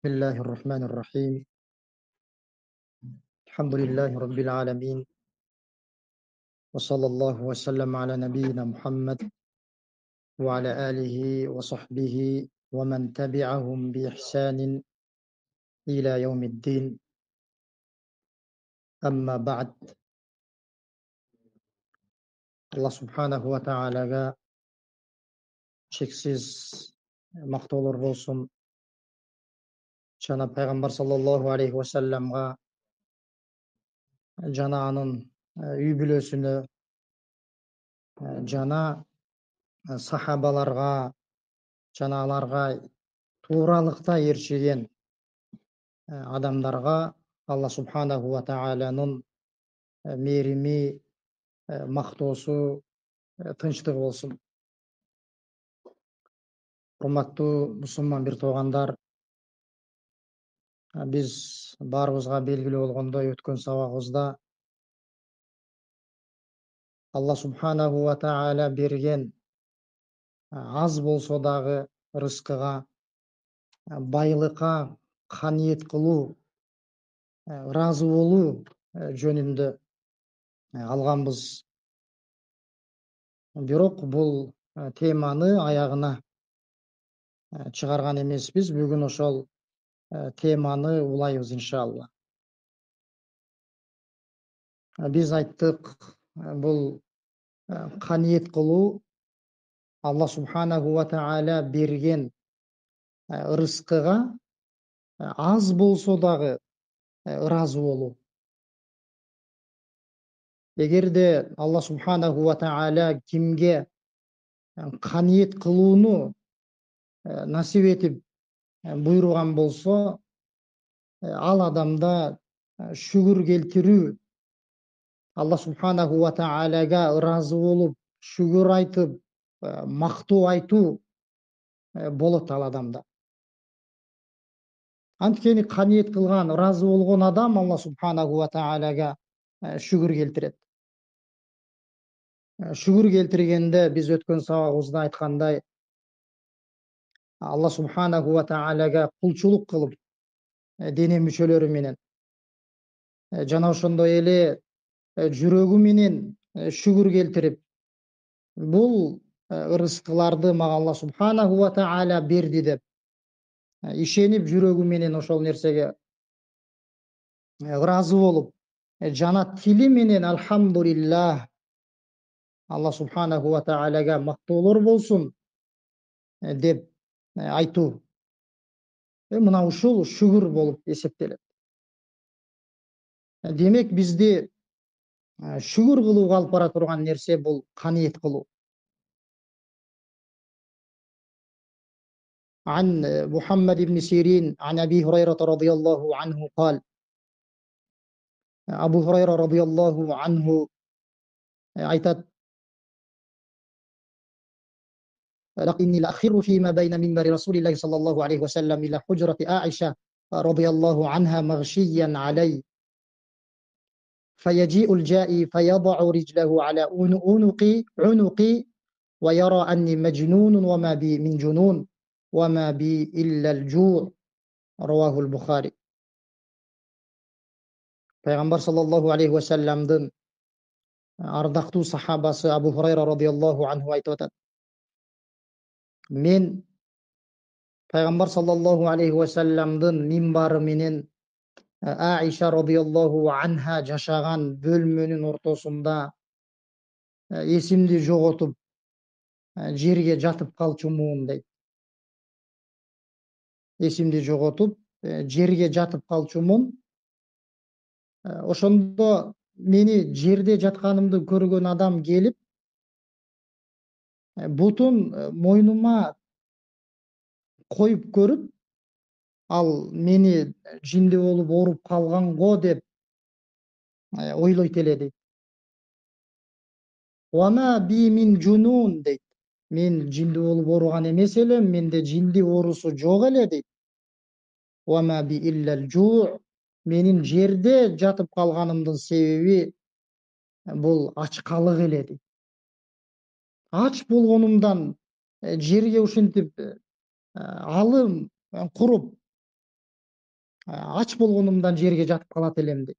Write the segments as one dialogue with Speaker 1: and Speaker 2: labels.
Speaker 1: بسم الله الرحمن الرحيم. الحمد لله رب العالمين، وصلى الله وسلم على نبينا محمد وعلى آله وصحبه ومن تبعهم بإحسان إلى يوم الدين. أما بعد. Allah subhanahu wa ta'alaga cheksiz maqtovlar bo'lsin. Jana payg'ambar sallallohu alayhi vasallamga, jana anın uy бүлөсүнө, jana sahabalarga, jana аларга тууралыкта ээрчиген адамдарга Алла субханаху ва тааланын мээрими, мактоосу, тынчтыгы болсун. Урматтуу мусулман бир туугандар, биз баарыбызга белгилүү болгондой өткөн сабагыбызда Алла субханаху ва таала берген аз болсо дагы рызкыга, байлыкка каниет кылуу, ыраазы болуу жөнүндө алганбыз. Бирок бул теманы аягына чыгарган эмеспиз. Бүгүн ошол теманы улайбыз иншалла. Биз айттык, бул каниет кылуу Алла субханаху ва таала берген рызкыга аз болсо дагы ыраазы болуу. Эгерде Алла субханаху ва таала кимге каниет кылууну насип этип буйруган болсо, ал адамда шүгүр келтирүү, Алла субханаху ва таалага ыраазы болуп, шүгүр айтып, мактоо айтуу болот ал адамда. Анткени каниет кылган, ыраазы болгон адам Алла субханаху ва таалага шүгүр келтирет. Шүгүр келтиргенде биз өткөн сабагыбызда айткандай, Алла субханаху ва таалага кулчулук кылып, дене мүчөлөрү менен, жана ошондой эле жүрөгү менен шүгүр келтирип, бул рызкыларды мага Алла субханаху ва таала берди деп ишенип, жүрөгү менен ошол нерсеге ыраазы болуп, жана тили менен алхамдулиллах, Алла субханаху ва таалага мактоолор болсун деп айтуу. Мына ушул шүгүр болуп эсептелет. Демек бизди шүгүр кылууга алып бара турган нерсе бул каниет кылуу. عن محمد بن سيرين عن أبي هريرة رضي الله عنه قال: أبو هريرة رضي الله عنه aytат: إني لأخر فيما بين منبر رسول الله صلى الله عليه وسلم إلى حجرة عائشة رضي الله عنها مغشيا علي، فيجيء الجائي فيضع رجله على عنقي ويرى أني مجنون وما بي من جنون وما بي إلا الجوع. رواه البخاري. Peygamber sallallahu aleyhi ve sellem'din ардактуу сахабасы Абу Хурайра радıyallahu anhu айтып атат: Мен Peygamber sallallahu aleyhi ve sellem'din минбары менен Аиша радıyallahu anha жашаган бөлмөнүн ортосунда эсимди жоготуп, жерге жатып калчумун дейт. Эсимди жоготуп, жерге жатып калчумун. Ошондо мени жерде жатканымды көргөн адам келип, бутун мойнума коюп көрүп, ал мени жинди болуп ооруп калганго деп ойлойт эле дейт. Вама би мин жунун дейт. Мен жинди болуп ооруган эмес элем, менде жинди оорусу жок эле дейт. Вама би иллал жуу. Менин жерде жатып калганымдын себеби бул ачкалык эле дейт. Ач болгонумдан жерге ушинтип алым куруп Ач болгонумдан жерге жатып калат элем дейт.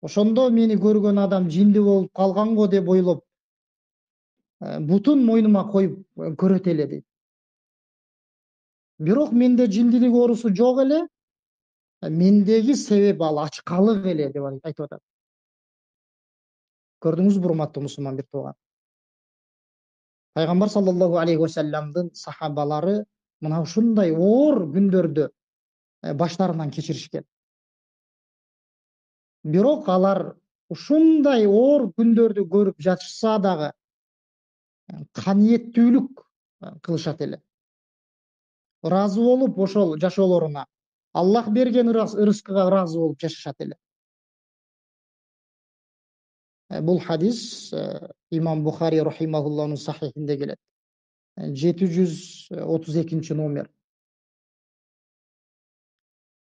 Speaker 1: Ошондо мени көргөн адам жинди болуп калган го деп ойлоп, бутун мойнума коюп көрөт эле дейт. Бирок менде жиндилик оорусу жок эле, мендеги себеп ал ачкалык эле деп айтып атат. Көрдүңүзбү, урматтуу мусулман бир тууган? Пайгамбар саллаллаху алейхи вассаламдын сахабалары мына ушундай оор күндөрдү баштарынан кечиришкен. Бирок алар ушундай оор күндөрдү көрүп жатышса дагы каниеттүүлүк кылышат эле. Ыраазы болуп ошол жашоолоруна, Аллах берген ырыскыга ыраазы болуп жашашат эле. Бул хадис имам Бухари рахимахуллахнын сахихинде келет. 732 номер.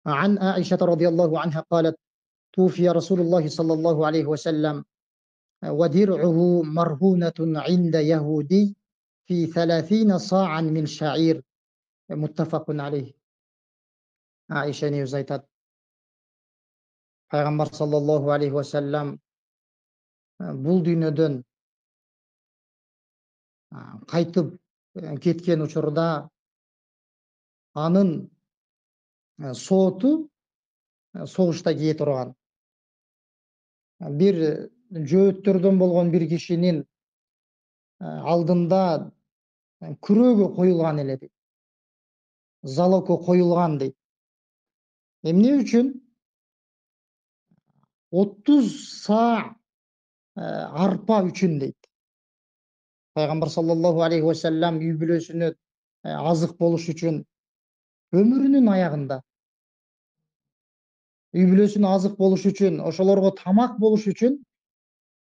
Speaker 1: عن عائشة رضي الله عنها قالت: توفي رسول الله صلى الله عليه وسلم ودرعه مرهونة عند يهودي في 30 صاعا من شعير. متفق عليه. Aisha enemiz aytат, Пайгамбар саллаллаху алейхи вассалам бул дүйнөдөн кайтып кеткен учурда анын сооту согушта кие турган. Бир жөөттөрдөн болгон бир кишинин алдында күрөөгө коюлган эле дейт. Залогко коюлган дейт. Эмне үчүн? 30 саа арпа үчүн дейт. Пайгамбар саллаллаху алейхи вассалам үй бүлөсүнө азык болуш үчүн өмүрүнүн аягында үй бүлөсүнө азык болуш үчүн, ошолорго тамак болуш үчүн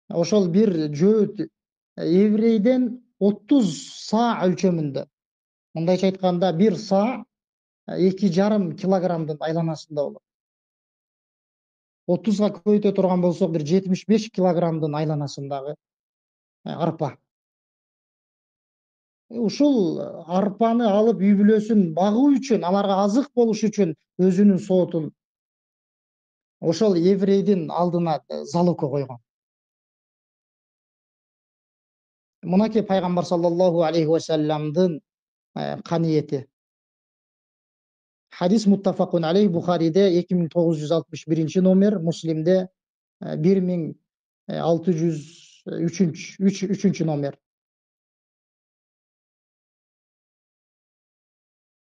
Speaker 1: ошол бир жөөт еврейден 30 саа өлчөмүндө. Мындайча айтканда, бир саа 2,5 килограммдын айланасында болот. 30га көбөйтө турган болсок, бир 75 килограммдын айланасындагы арпа. Ушул арпаны алып үй бүлөсүн багуу үчүн, аларга азык болуш үчүн өзүнүн соотун ошол еврейдин алдына залогко койгон. Мынакей Пайгамбар саллаллаху алейхи вассаламдын каниети. Хадис муттафакун алейх. Бухариде 2961 номер, Муслимде 1603 номер.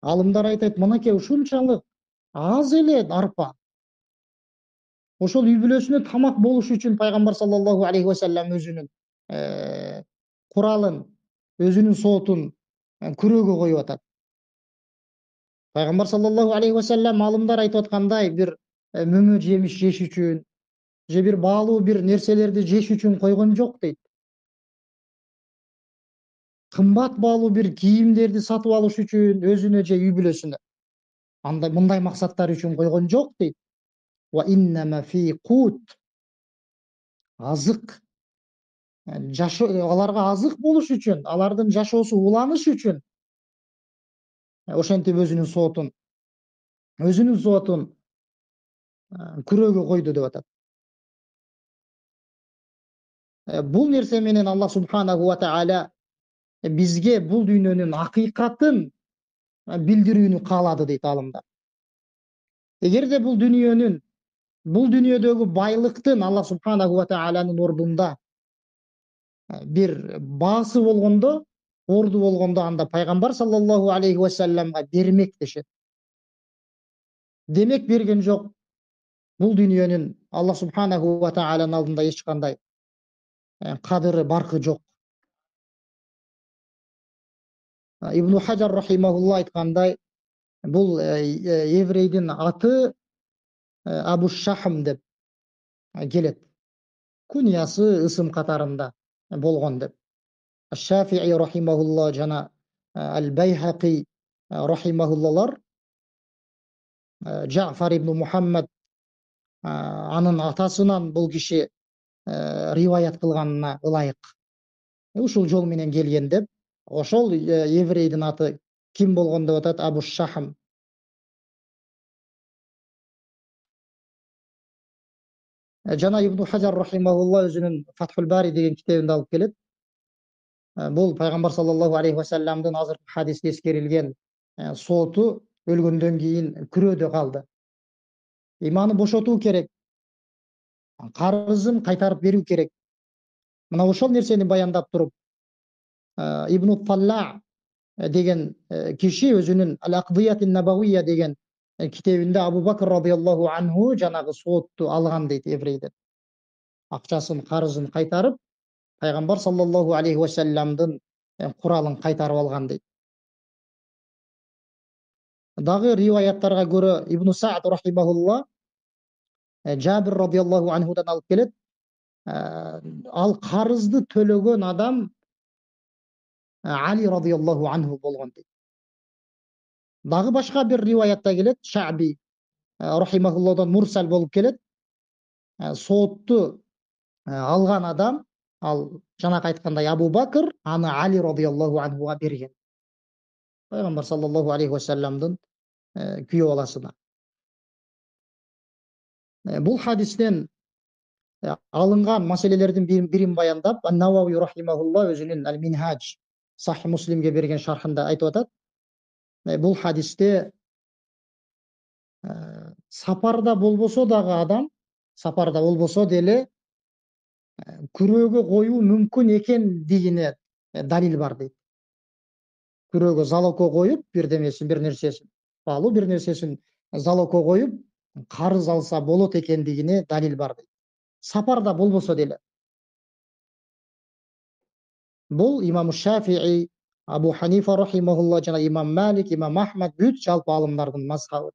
Speaker 1: Алымдар айтат, мынакей ушунчалык аз эле арпа. Ошол үй бүлөсүнө тамак болуш үчүн Пайгамбар саллаллаху алейхи вассалам өзүнүн куралын, өзүнүн соотун күрөөгө коюп атат. Пайгамбар саллаллаху алейхи вассалам алымдар айтып аткандай, бир мөмө жемиш жеш үчүн же бир баалуу бир нерселерди жеш үчүн койгон жок дейт. Кымбат баалуу бир кийимдерди сатып алыш үчүн өзүнө же үй бүлөсүнө, андай мындай максаттар үчүн койгон жок дейт. Ва иннама фи кут. Азык. Аларга азык болуш үчүн, алардын жашоосу уланыш үчүн ошентип өзүнүн соотун күрөөгө койду деп атат. Бул нерсе менен Аллах субханаху ва тааля бизге бул дүйнөнүн акыйкатын билдирүүнү каалады дейт алымдар. Эгерде бул дүйнөдөгү байлыктын Аллах субханаху ва таалянын ордунда бир баасы болгондо, орду болгондо, анда Пайгамбар саллаллаху алейхи вассаламга бермек дешет. Демек берген жок. Бул дүйнөнүн Аллах субханаху ва таалянын алдында эч кандай кадыры, баркы жок. Ибн Хаджар рахимахулла айткандай, бул еврейдин аты Абу Шахм деп келет. Куньясы ысым катарында болгон деп. Шафии рахимахулла жана Аль-Байхақи рахимахуллалар Джафар ибн Мухаммад анын атасынан бул киши риваят кылганына ылайык. Ушул жол менен келген деп. Ошол еврейдин аты ким болгон деп атат? Абу Шахм. Жана Ибн Хажар рахимахулла өзүнүн Фатхул Бари деген китебинде алып келет. Бул пайгамбар саллаллаху алейхи вассаламдын азыркы хадисте эскерилген сооту өлгөндөн кийин күрөөдө калды. Иманы бошотуу керек, карызын кайтарып берүү керек. Мына ошол нерсени баяндап туруп, Ибн Талла деген киши өзүнүн Ал-Aqdiyat an-Nabawiyya деген китебинде Абу Бакр радыйаллаху анху жанагы соотту алган дейт еврейден. Акчасын, карызын кайтарып, пайгамбар саллаллаху алейхи вассаламдын куралын кайтарып алган дейт. Дагы риваяттарга көрө Ибн Саад рахимахулла Жабир радыйаллаху анхудан алып келет. Ал карызды төлөгөн адам Али радыйаллаху анху болгон дейт. Дагы башка бир риваятта келет, Шаби рахимахулладан мурсал болуп келет. Соотту алган адам, ал жанакы айткандай Абу Бакр, аны Али радыйаллаху анхуга берген. Пайгамбар саллаллаху алейхи вассаламдын күйөө баласына. Бул хадистен алынган маселелердин бирин баяндап, Ан-Навави рахимахулла өзүнүн Ал-Минхаж Сахih Муслимге берген шархында айтып атат. Бул хадисте сапарда болбосо дагы адам, сапарда болбосо деле күрөөгө коюу мүмкүн экендигине далил бар дейт. Күрөөгө залогко коюп, бир нерсесин алуу, бир нерсесин залогко коюп, карыз алса болот экендигине далил бар дейт. Сапарда болбосо деле. Бул имам Шафии, Абу Ханифа рахимахулла жана имам Малик, имам Ахмад бүт жалпы алымдардын мазхабы.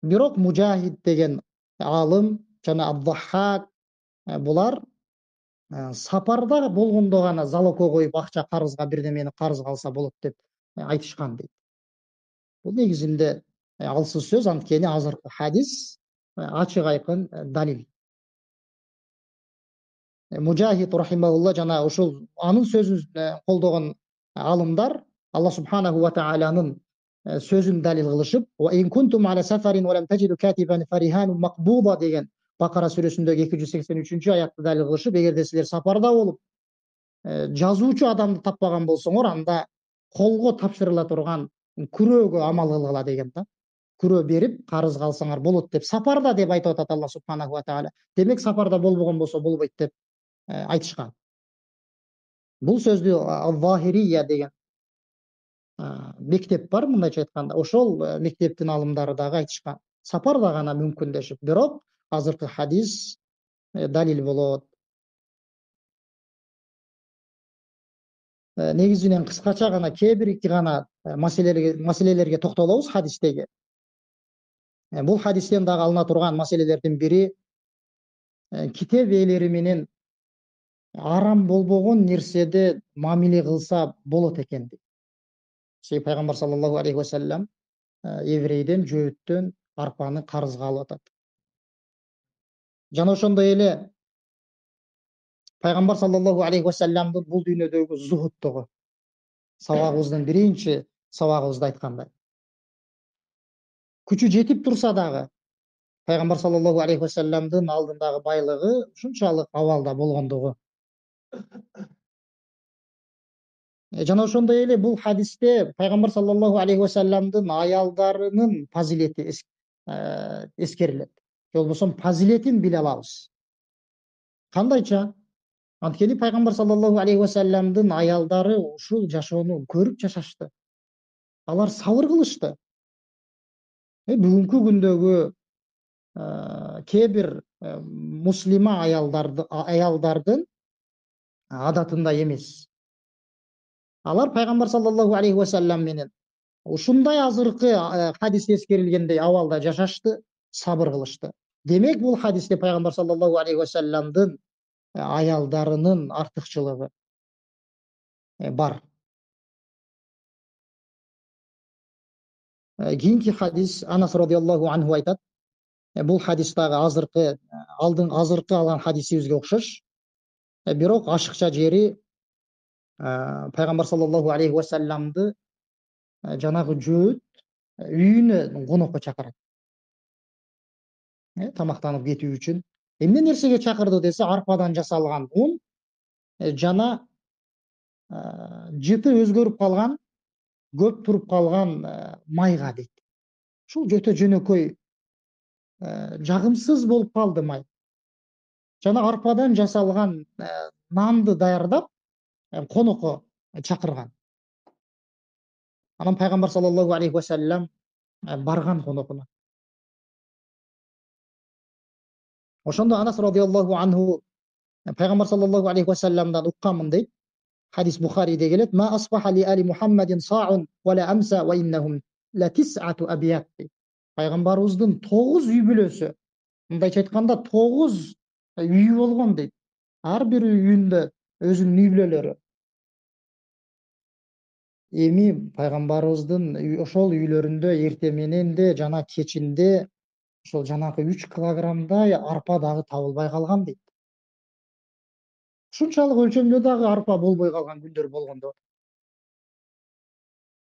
Speaker 1: Бирок Мужахид деген алым жана Абдаххак булар сапарда болгондо гана залогко коюп акча карызга бирдемени карызга алса болот деп айтышкан дейт. Бул негизинде алсыз сөз, анткени азыркы хадис ачык айкын далил. Мужахид рахимахулла жана ушул анын сөзүн колдогон алымдар Алла субханаху ва тааланын сөзүн далил кылышып, "Ва ин кунтум ала сафарин ва лам таҗиду катибан фариханун мaqbuda" деген Бакара сүрөсүндөгү 283-аятты далил кылышып, эгерде силер сапарда болуп жазуучу адамды таппаган болсоңор, анда колго тапшырыла турган күрөөгө амал кылгыла деген да. Күрөө берип карызга алсаңар болот деп сапарда деп айтып атат Алла субханаху ва таала. Демек сапарда болбогон болсо болбойт деп айтышкан. Бул сөздү Ал-Вахирия деген мектеп бар, мындайча айтканда. Ошол мектептин алымдары дагы айтышкан. Сапарда гана мүмкүндөшүп, бирок азыркы хадис далил болот. Негизинен кыскача гана кээ бир ики гана маселелерге токтолобуз хадистеги. Бул хадистен дагы алына турган маселелердин бири китеп ээлери менен арам болбогон нерседе мамиле кылса болот экен дейт. Пайгамбар саллаллаху алейхи вассалам еврейден, жөөттөн арпаны карызга алып атат. Жана ошондой эле Пайгамбар саллаллаху алейхи вассаламдын бул дүйнөдөгү зухуттугу. Сабагыбыздын биринчи сабагыбызда айткандай. Күчү жетип турса дагы Пайгамбар саллаллаху алейхи вассаламдын алдындагы байлыгы ушунчалык абалда болгондугу. Жана ошондой эле бул хадисте Пайгамбар саллаллаху алейхи вассаламдын аялдарынын фазилети эскерилет. Же болбосо фазилетин биле алабыз. Кандайча? Анткени Пайгамбар саллаллаху алейхи вассаламдын аялдары ушул жашоону көрүп жашашты. Алар сабыр кылышты. Бүгүнкү күндөгү кээ бир муслима аялдардын адатында эмес. Алар Пайгамбар саллаллаху алейхи вассалам менен ушундай азыркы хадисте эскерилгендей абалда жашашты, сабыр кылышты. Демек бул хадисте Пайгамбар саллаллаху алейхи вассаламдын аялдарынын артыкчылыгы бар. Кийинки хадис Анас радыйаллаху анху айтат. Бул хадис дагы азыркы алган хадисибизге окшош. Бирок ашыкча жери Пайгамбар саллаллаху алейхи вассаламды жанагы жөөт үйүнө конокко чакырат. тамактанып кетүү үчүн. Эмне нерсеге чакырды десе, арпадан жасалган un жана жыты өзгөрүп калган, көп туруп калган майга дейт. Ушул өтө жөнөкөй, жагымсыз болуп калды май. Жана арпадан жасалган нанды даярдап конокко чакырган. Анан пайгамбар саллаллаху алейхи вассалам барган конокуна. Ошондо Анас радиаллаху анху пайгамбар саллаллаху алейхи вассаламдан укканмын дейт. Hadis Bukhari'de gelet. Ma asbaha li ali Muhammedin sa'un ve la amsa ve innahum la tis'atu abiyat. Пайгамбарыбыздын 9 үй бүлөсү. Мындайча айтканда 9 үйү болгон дейт. Ар бир үйүндө өзүнүн үй бүлөлөрү. Эми пайгамбарыбыздын ошол үйлөрүндө эрте менен де жана кечинде ошол жанакы 3 килограммдай арпа дагы табылбай калган дейт. Ушунчалык өлчөмдө дагы арпа болбой калган күндөр болгон деп.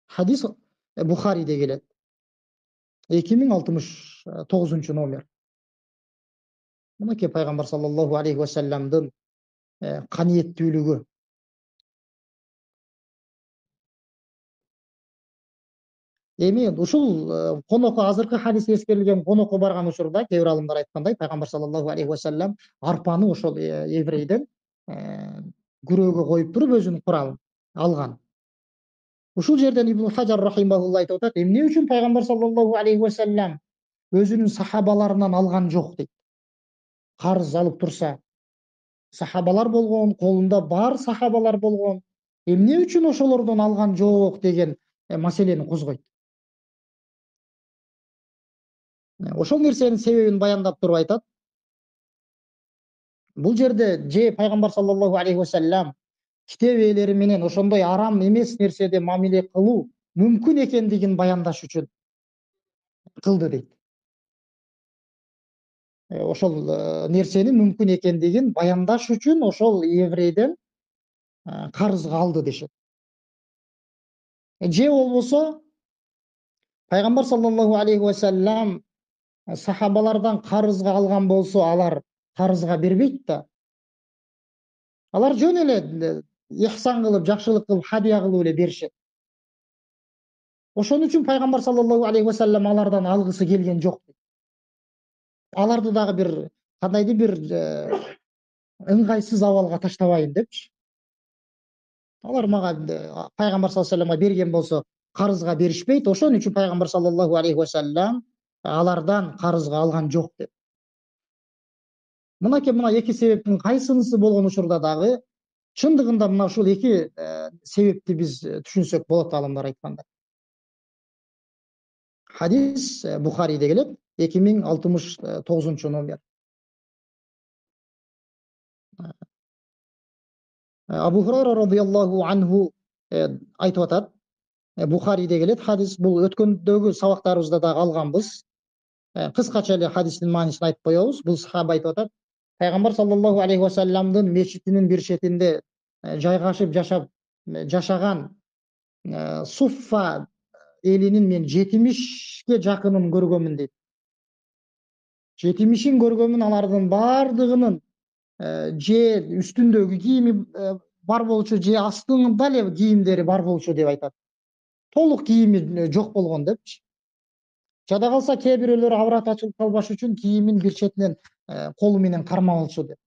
Speaker 1: Hadis Bukhari'de келет. 2069 номер. Мынакей пайгамбар саллаллаху алейхи вассаламдын каниеттүүлүгү. Эми ушул конокко азыркы хадис эскерилген конокко барган учурда кээ бир алымдар айткандай пайгамбар саллаллаху алейхи вассалам арпаны ошол еврейден күрөөгө коюп туруп өзүнүн куралын алган. Ушул жерден Ибн Хаджар рахимахулла айтып атат, эмне үчүн пайгамбар саллаллаху алейхи вассалам өзүнүн сахабаларынан алган жок дейт. Карыз алып турса, сахабалар болгон, колунда бар сахабалар болгон. Эмне үчүн ошолордон алган жок деген маселени козгойт. Ошол нерсенин себебин баяндап туруп айтат. Бул жерде же пайгамбар саллаллаху алейхи вассалам китеп ээлери менен ошондой арам эмес нерседе мамиле кылуу мүмкүн экендигин баяндаш үчүн кылды дейт. Ошол нерсени мүмкүн экендигин баяндаш үчүн ошол еврейден карызга алды дешет. Же болбосо пайгамбар саллаллаху алейхи вассалам сахабалардан карызга алган болсо, алар карызга бербейт да. Алар жөн эле ихсан кылып, жакшылык кылып, хадия кылып эле беришет. Ошон үчүн пайгамбар саллаллаху алейхи вассалам алардан алгысы келген жок. Аларды дагы бир кандайдыр бир ыңгайсыз абалга таштабайын депчи. Алар мага пайгамбар саллаллаху алейхи вассаламга берген болсо, карызга беришпейт. Ошон үчүн пайгамбар саллаллаху алейхи вассалам алардан карызга алган жок деп. Мынакей мына эки себептин кайсынысы болгон учурда дагы чындыгында мына ушул эки себепти биз түшүнсөк болот алымдар айткандай. Hadis Bukhari'de gelip 2069 номер. Abu Hurayra radıyallahu anhu айтып атат. Bukhari'de gelip hadis бул өткөндөгү сабактарыбызда да алганбыз. Кыскача эле хадистин маанисин айтып коебуз. Бул сахаба айтып атат. Пайгамбар саллаллаху алейхи вассаламдын мечитинин бир шетинде жайгашып жашаган Суффа элинин мен 70ке жакынын көргөмүн дейт. 70'in көргөмүн, алардын бардыгынын же үстүндөгү кийими бар болчу, же астында эле кийимдери бар болчу деп айтат. Толук кийими жок болгон депчи. Жада калса кээ бирөөлөр аврат ачылып калбаш үчүн кийимин бир четинен колу менен кармап алчу деп.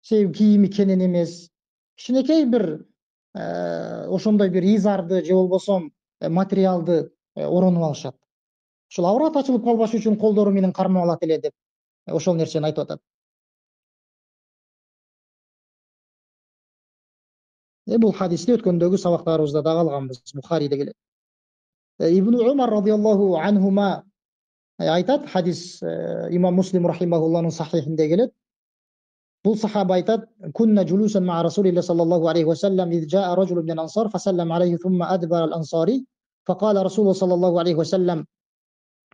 Speaker 1: Себеби кийими кенен эмес. Кичинекей бир ошондой бир изарды же болбосо материалды оронуп алышат. Ушул аврат ачылып калбаш үчүн колдору менен кармап алат эле деп ошол нерсени айтып атат. Бул хадисти өткөндөгү сабактарыбызда да алганбыз. Бухариде келет. Ибн Умар радıyallahu anhuma айтат, хадис имам Муслим рахимахуллахнын сахихинде келет. Бул сахаба айтат: "Кунна жулусан ма Расулилlah sallallahu aleyhi ve sellem iz jaa rajulun min al-ansar fasallam aleyhi thumma adbara al-ansari faqala Rasulullah sallallahu aleyhi ve sellem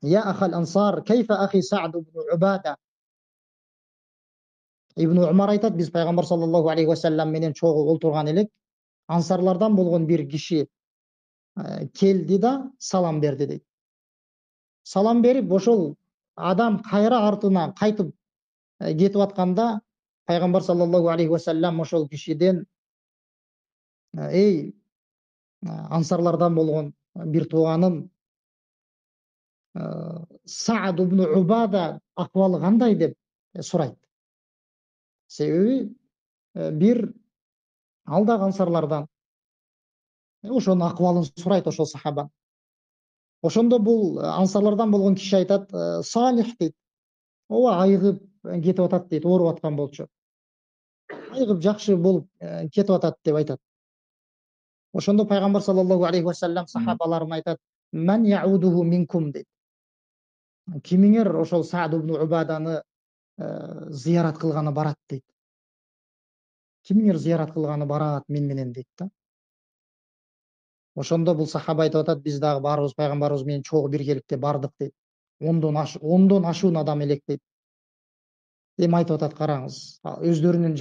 Speaker 1: Ya ahal ansar keyfe ahi Sa'd ibn Ubada." Ibn Umar айтат, biz Peygamber sallallahu aleyhi ve sellem менен чогуу олтурган элек, ансарлардан болгон бир киши келди да салам берди дейт. Салам берип, ошол адам кайра артынан кайтып кетип атканда пайгамбар саллаллаху алейхи вассалам ошол кишиден эй ансарлардан болгон бир тууганым Саад ибн Убада акыбалы кандай деп сурайт. Себеби бир ал дагы ансарлардан ошонун акыбалын сурайт ошол сахаба. Ошондо бул ансарлардан болгон киши айтат, Салих дейт. Ооба айыгып кетип атат дейт, ооруп аткан болчу. Айыгып жакшы болуп кетип атат деп айтат. Ошондо пайгамбар саллаллаху алейхи вассалам сахабаларына айтат, "Ман яудуху минкум" дейт. Кимиңер ошол Саад ибн Убаданы зыярат кылганы барат дейт. Кимиңер зыярат кылганы барат мен менен дейт да. Ошондо бул сахаба айтып атат, биз дагы баарыбыз пайгамбарыбыз менен чогуу биргеликте бардык дейт. Ондон ашуун адам элек дейт. Эми айтып атат, караңыз, өздөрүнүн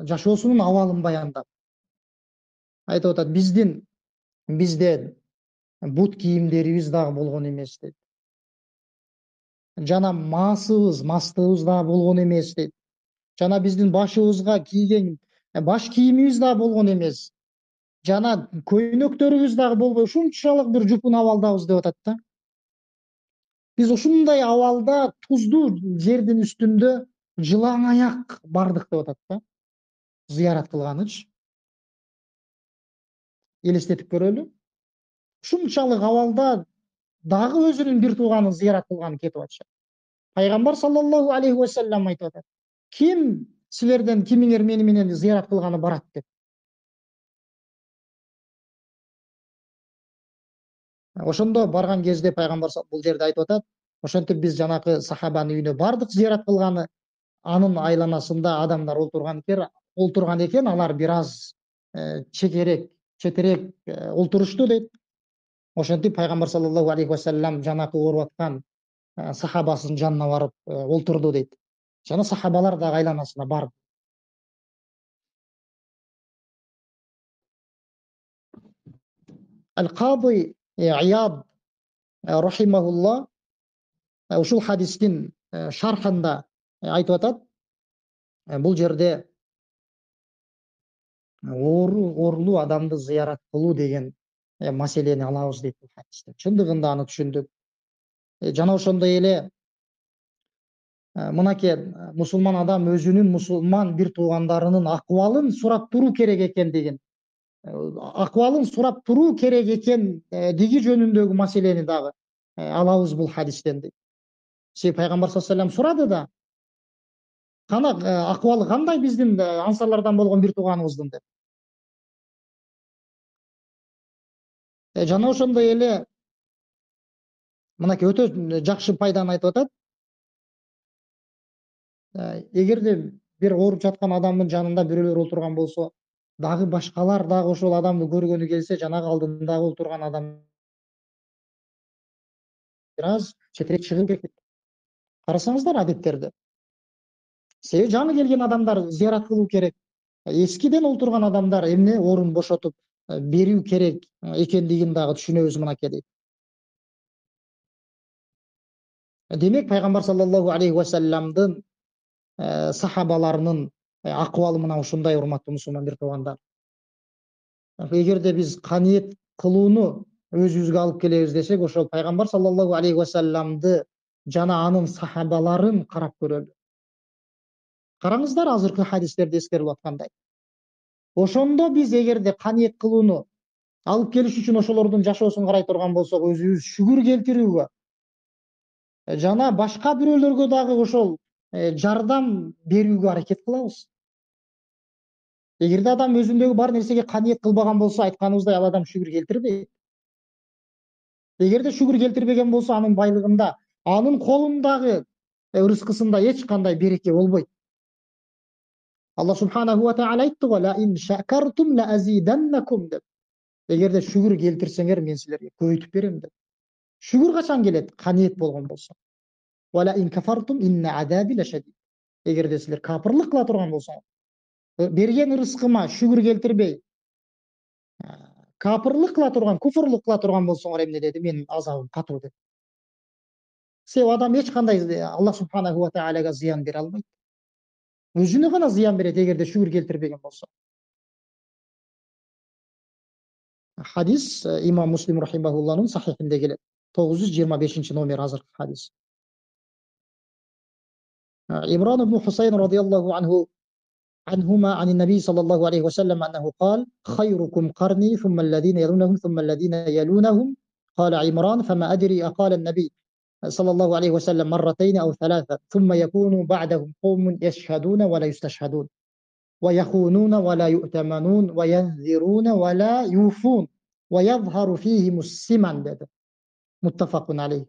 Speaker 1: жашоосунун абалын баяндап айтып атат, бизде бут кийимдерибиз дагы болгон эмес дейт. Жана мастыгыбыз дагы болгон эмес дейт. Жана биздин башыбызга кийген баш кийимибиз дагы болгон эмес. Жана көйнөктөрүбүз дагы болбой ушунчалык бир жупун абалдабыз деп атат да. Биз ушундай абалда туздуу жердин үстүндө жылаң аяк бардык деп атат да. Зыярат кылганычы. Элестетип көрөлү. Ушунчалык абалда дагы өзүнүн бир тууганын зыярат кылганы кетип атышат. Пайгамбар саллаллаху алейхи вассалам айтып атат. Ким силерден кимиңер мени менен зыярат кылганы барат деп. Ошондо барган кезде пайгамбар бул жерде айтып атат, ошентип биз жанакы сахабанын үйүнө бардык зыярат кылганы, анын айланасында адамдар олтурган экен, алар бир аз четерек олтурушту дейт. Ошентип пайгамбар саллаллаху алейхи вассалам жанакы ооруп аткан сахабасынын жанына барып олтурду дейт. Жана сахабалар дагы айланасына барды. Ал-Кади Ияд рахимахулла ушул хадистин шархында айтып атат, бул жерде оорулуу адамды зыярат кылуу деген маселени алабыз дейт бул хадисте. Чындыгында аны түшүндүк. Жана ошондой эле мынакей мусулман адам өзүнүн мусулман бир туугандарынын акыбалын сурап туруу керек экендигин, акыбалын сурап туруу керек экендиги жөнүндөгү маселени дагы алабыз бул хадистен дейт. Себеби пайгамбар саллаллаху алейхи вассалам сурады да, кана акыбалы кандай биздин ансарлардан болгон бир тууганыбыздын деп. Жана ошондой эле мынакей өтө жакшы пайданы айтып атат. Эгерде бир ооруп жаткан адамдын жанында бирөөлөр олтурган болсо, дагы башкалар дагы ошол адамды көргөнү келсе, жанагы алдындагы олтурган адам бир аз четирээк чыгып кетет. Карасаңыздар адеттерде. Себеби жаны келген адамдар зыярат кылуу керек. Эскиден олтурган адамдар эмне орун бошотуп берүү керек экендигин дагы түшүнөбүз мынакей дейт. Демек пайгамбар саллаллаху алейхи вассаламдын сахабаларынын акыбалы мына ушундай, урматтуу мусулман бир туугандар. Эгерде биз каниет кылууну өзүбүзгө алып келебиз десек, ошол пайгамбар саллаллаху алейхи вассаламды жана анын сахабаларын карап көрөлү. Караңыздар азыркы хадистерди эскерип аткандай. Ошондо биз эгерде каниет кылууну алып келиш үчүн ошолордун жашоосун карай турган болсок, өзүбүз шүгүр келтирүүгө жана башка бирөөлөргө дагы ошол жардам берүүгө аракет кылабыз. Эгерде адам өзүндөгү бар нерсеге каниет кылбаган болсо, айтканыбыздай, ал адам шүгүр келтирбейт. Эгерде шүгүр келтирбеген болсо, анын байлыгында, анын колундагы ырыскысында эч кандай береке болбойт. Алла субханаху ва тааля айтты го: "Ла ин шакартум ла азиданнакум" деп. Эгерде шүгүр келтирсеңер, мен силерге көбөйтүп берем деп. Шүгүр качан келет? Каниет болгон болсо. Ва ла ин кафартум инна адаби лашадид. Эгерде силер капырлык кыла турган болсоңор, берген ырыскыма шүгүр келтирбей, капырлык кыла турган, куфурлук кыла турган болсоңор, эмне деди? Менин азабым катуу деп. Себеби адам эч кандай Аллах субханаху ва тааляга зыян бере албайт. Өзүнө гана зыян берет эгерде шүгүр келтирбеген болсо. Хадис имам Муслим рахимахулланын сахихинде келет. 925 номер азыркы хадис. عمران بن حسين رضي الله عنهما عن النبي صلى الله عليه وسلم أنه قال خيركم قرني ثم الذين يلونهم ثم الذين يلونهم. قال عمران فما أدري أقال النبي صلى الله عليه وسلم مرتين أو ثلاثة ثم يكون بعدهم قوم يشهدون ولا يستشهدون ويخونون ولا يؤتمنون وينذرون ولا يوفون ويظهر فيهم السمن. متفق عليه.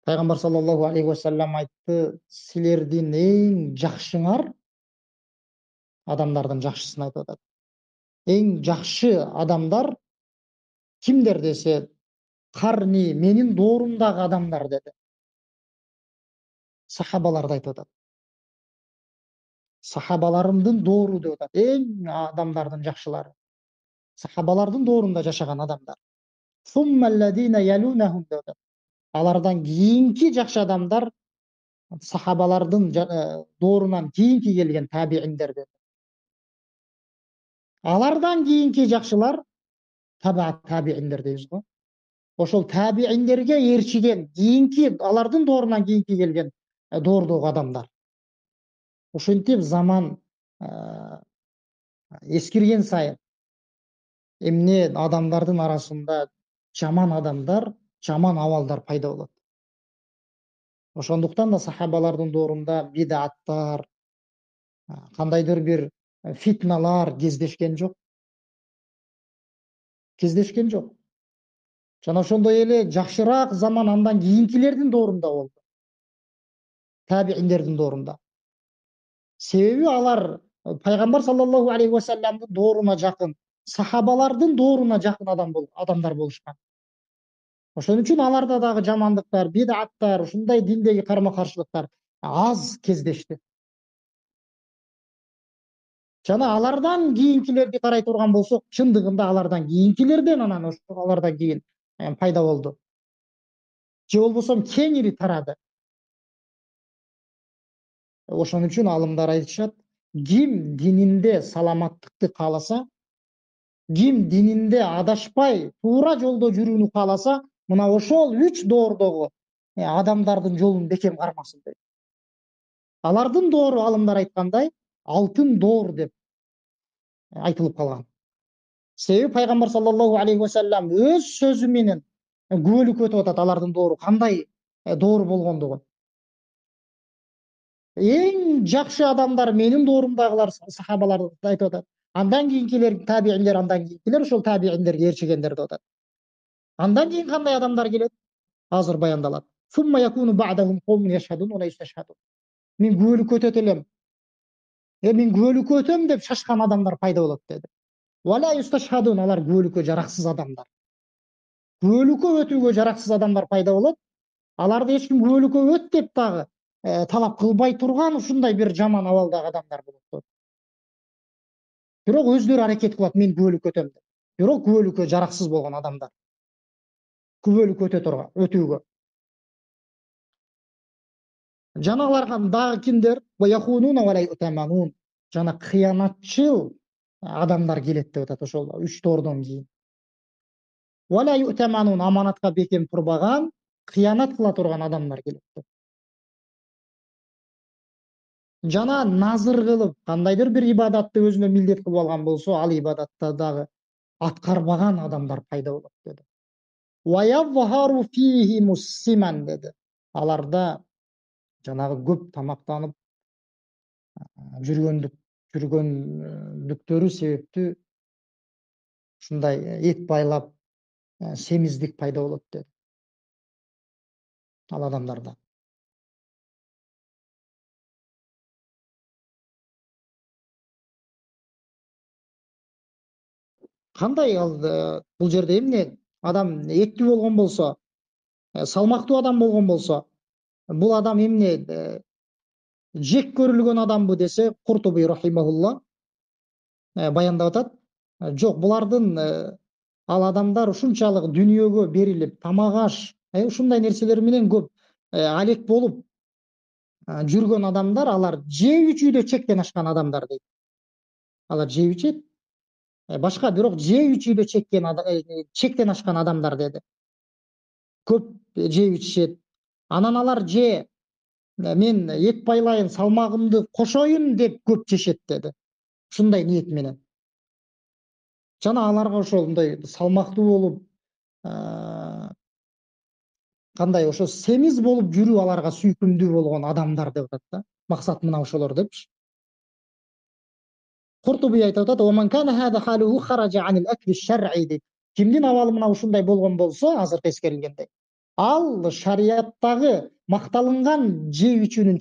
Speaker 1: Пайгамбар саллаллаху алейхи вассалам айтты, силердин эң жакшыңар адамдардын жакшысын айтып атат. Эң жакшы адамдар кимдер десе, карни менин доорумдагы адамдар деди. Сахабаларды айтып атат. Сахабаларымдын доору деп атат. Эң адамдардын жакшылары. Сахабалардын доорунда жашаган адамдар. Суммалладина ялунахум деп атат. Алардан кийинки жакшы адамдар сахабалардын доорунан кийинки келген табииндер деп. Алардан кийинки жакшылар таба табииндер дейбиз го. Ошол табииндерге ээрчиген кийинки алардын доорунан кийинки келген доордогу адамдар. Ошентип заман эскирген сайын эмне адамдардын арасында жаман адамдар, жаман абалдар пайда болот. Ошондуктан да сахабалардын доорунда бидаттар, кандайдыр бир фитналар кездешкен жок. Кездешкен жок. Жана ошондой эле жакшыраак заман андан кийинкилердин доорунда болду. Табииндердин доорунда. Себеби алар Пайгамбар саллаллаху алейхи вассаламдын дооруна жакын, сахабалардын дооруна жакын адамдар болушкан. Ошон үчүн аларда дагы жамандыктар, бидаттар, ушундай диндеги карма-каршылыктар аз кездешти. Жана алардан кийинкилерди карай турган болсок, чындыгында алардан кийинкилерден анан ошо алардан кийин пайда болду. Же болбосо кеңири тарады. Ошон үчүн алымдар айтышат, ким дининде саламаттыкты кааласа, ким дининде адашпай, туура жолдо жүрүүнү кааласа, мына ошол 3 доордогу адамдардын жолун бекем кармасын дейт. Алардын доору алымдар айткандай, алтын доор деп айтылып калган. Себеби Пайгамбар саллаллаху алейхи вассалам өз сөзү менен күбөлүк өтүп атат алардын доору кандай доор болгондугун. Эң жакшы адамдар менин доорумдагылар сахабалар айтып атат. Андан кийинкилер табииндер, андан кийинкилер ошол табииндерге ээрчигендер деп атат. Андан кийин кандай адамдар келет? Азыр баяндалат. Сумма якуну ба'дахум кауmun яшхадун ва ла юсташхадун. Мен күбөлүк өтөт элем. Мен күбөлүккө өтөм деп шашкан адамдар пайда болот деди. Ва ла юсташхадун, алар күбөлүккө жараксыз адамдар. Күбөлүккө өтүүгө жараксыз адамдар пайда болот. Аларды эч ким күбөлүккө өт деп дагы талап кылбай турган ушундай бир жаман абалдагы адамдар болот. Бирок өздөрү аракет кылат, мен күбөлүккө өтөм деп. Бирок күбөлүккө жараксыз болгон адамдар. Күбөлүккө өтүүгө. Жаналарга дагы кимдер? Ваяхунуна ва ла ю'таманун. Жана кыянатчыл адамдар келет деп атат ошол 3 доордон кийин. Ва ла ю'таманун, аманатка бекем турбаган, кыянат кыла турган адамдар келет. Жана назыр кылып, кандайдыр бир ибадатты өзүнө милдет кылып алган болсо, ал ибадатта дагы аткарбаган адамдар пайда болот деди. Ва явхару фихи муссиман деди. Аларда жанагы көп тамактанып жүргөндүктөрү себептүү ушундай эт байлап семиздик пайда болот деди. Ал адамдарда. Кандай бул жерде эмне? Адам эттүү болгон болсо, салмактуу адам болгон болсо, бул адам эмне жек көрүлгөн адамбы десе, Куртуби рахимахулла баяндап атат. Жок, булардын ал адамдар ушунчалык дүйнөгө берилип, тамак аш Ушундай нерселер менен көп алек болуп жүргөн адамдар, алар жеп ичүүдө чектен ашкан адамдар дейт. Алар жеп ичет, башка, бирок жеп ичүүдө чектен ашкан адамдар деди. Көп жеп ичишет. Анан алар мен эт байлайын, салмагымды кошоюн деп көп жешет деди. Ушундай ниет менен. Жана аларга ошол мындай салмактуу болуп, кандай ошо семиз болуп жүрүү аларга сүйкүмдүү болгон адамдар деп атат да. Максат мына ошолор депчи. Куртуби айтып атат: "Оман кана хада халуху хаража анил акли шар'i" дейт. Кимдин абалы мына ушундай болгон болсо, азыркы эскерилгендей, ал шарияттагы макталынган жеп ичүүнүн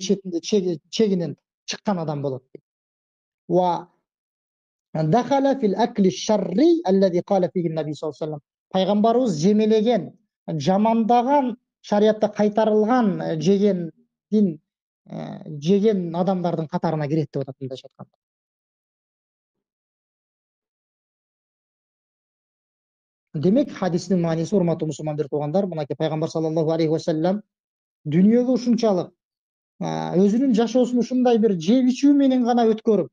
Speaker 1: чегинен чыккан адам болот дейт. Ва дахала фил акли шарри аллази кала фиhi наби саллаллаху алейхи ва саллям. Пайгамбарыбыз жемелеген, жамандаган, шариятта кайтарылган жеген адамдардын катарына кирет деп атат мындайча айтканда. Демек, хадистин мааниси, урматтуу мусулмандар туугандар, мынакей пайгамбар саллаллаху алейхи ва саллям дүйнөгө ушунчалык өзүнүн жашоосун ушундай бир жеп ичүү менен гана өткөрүп,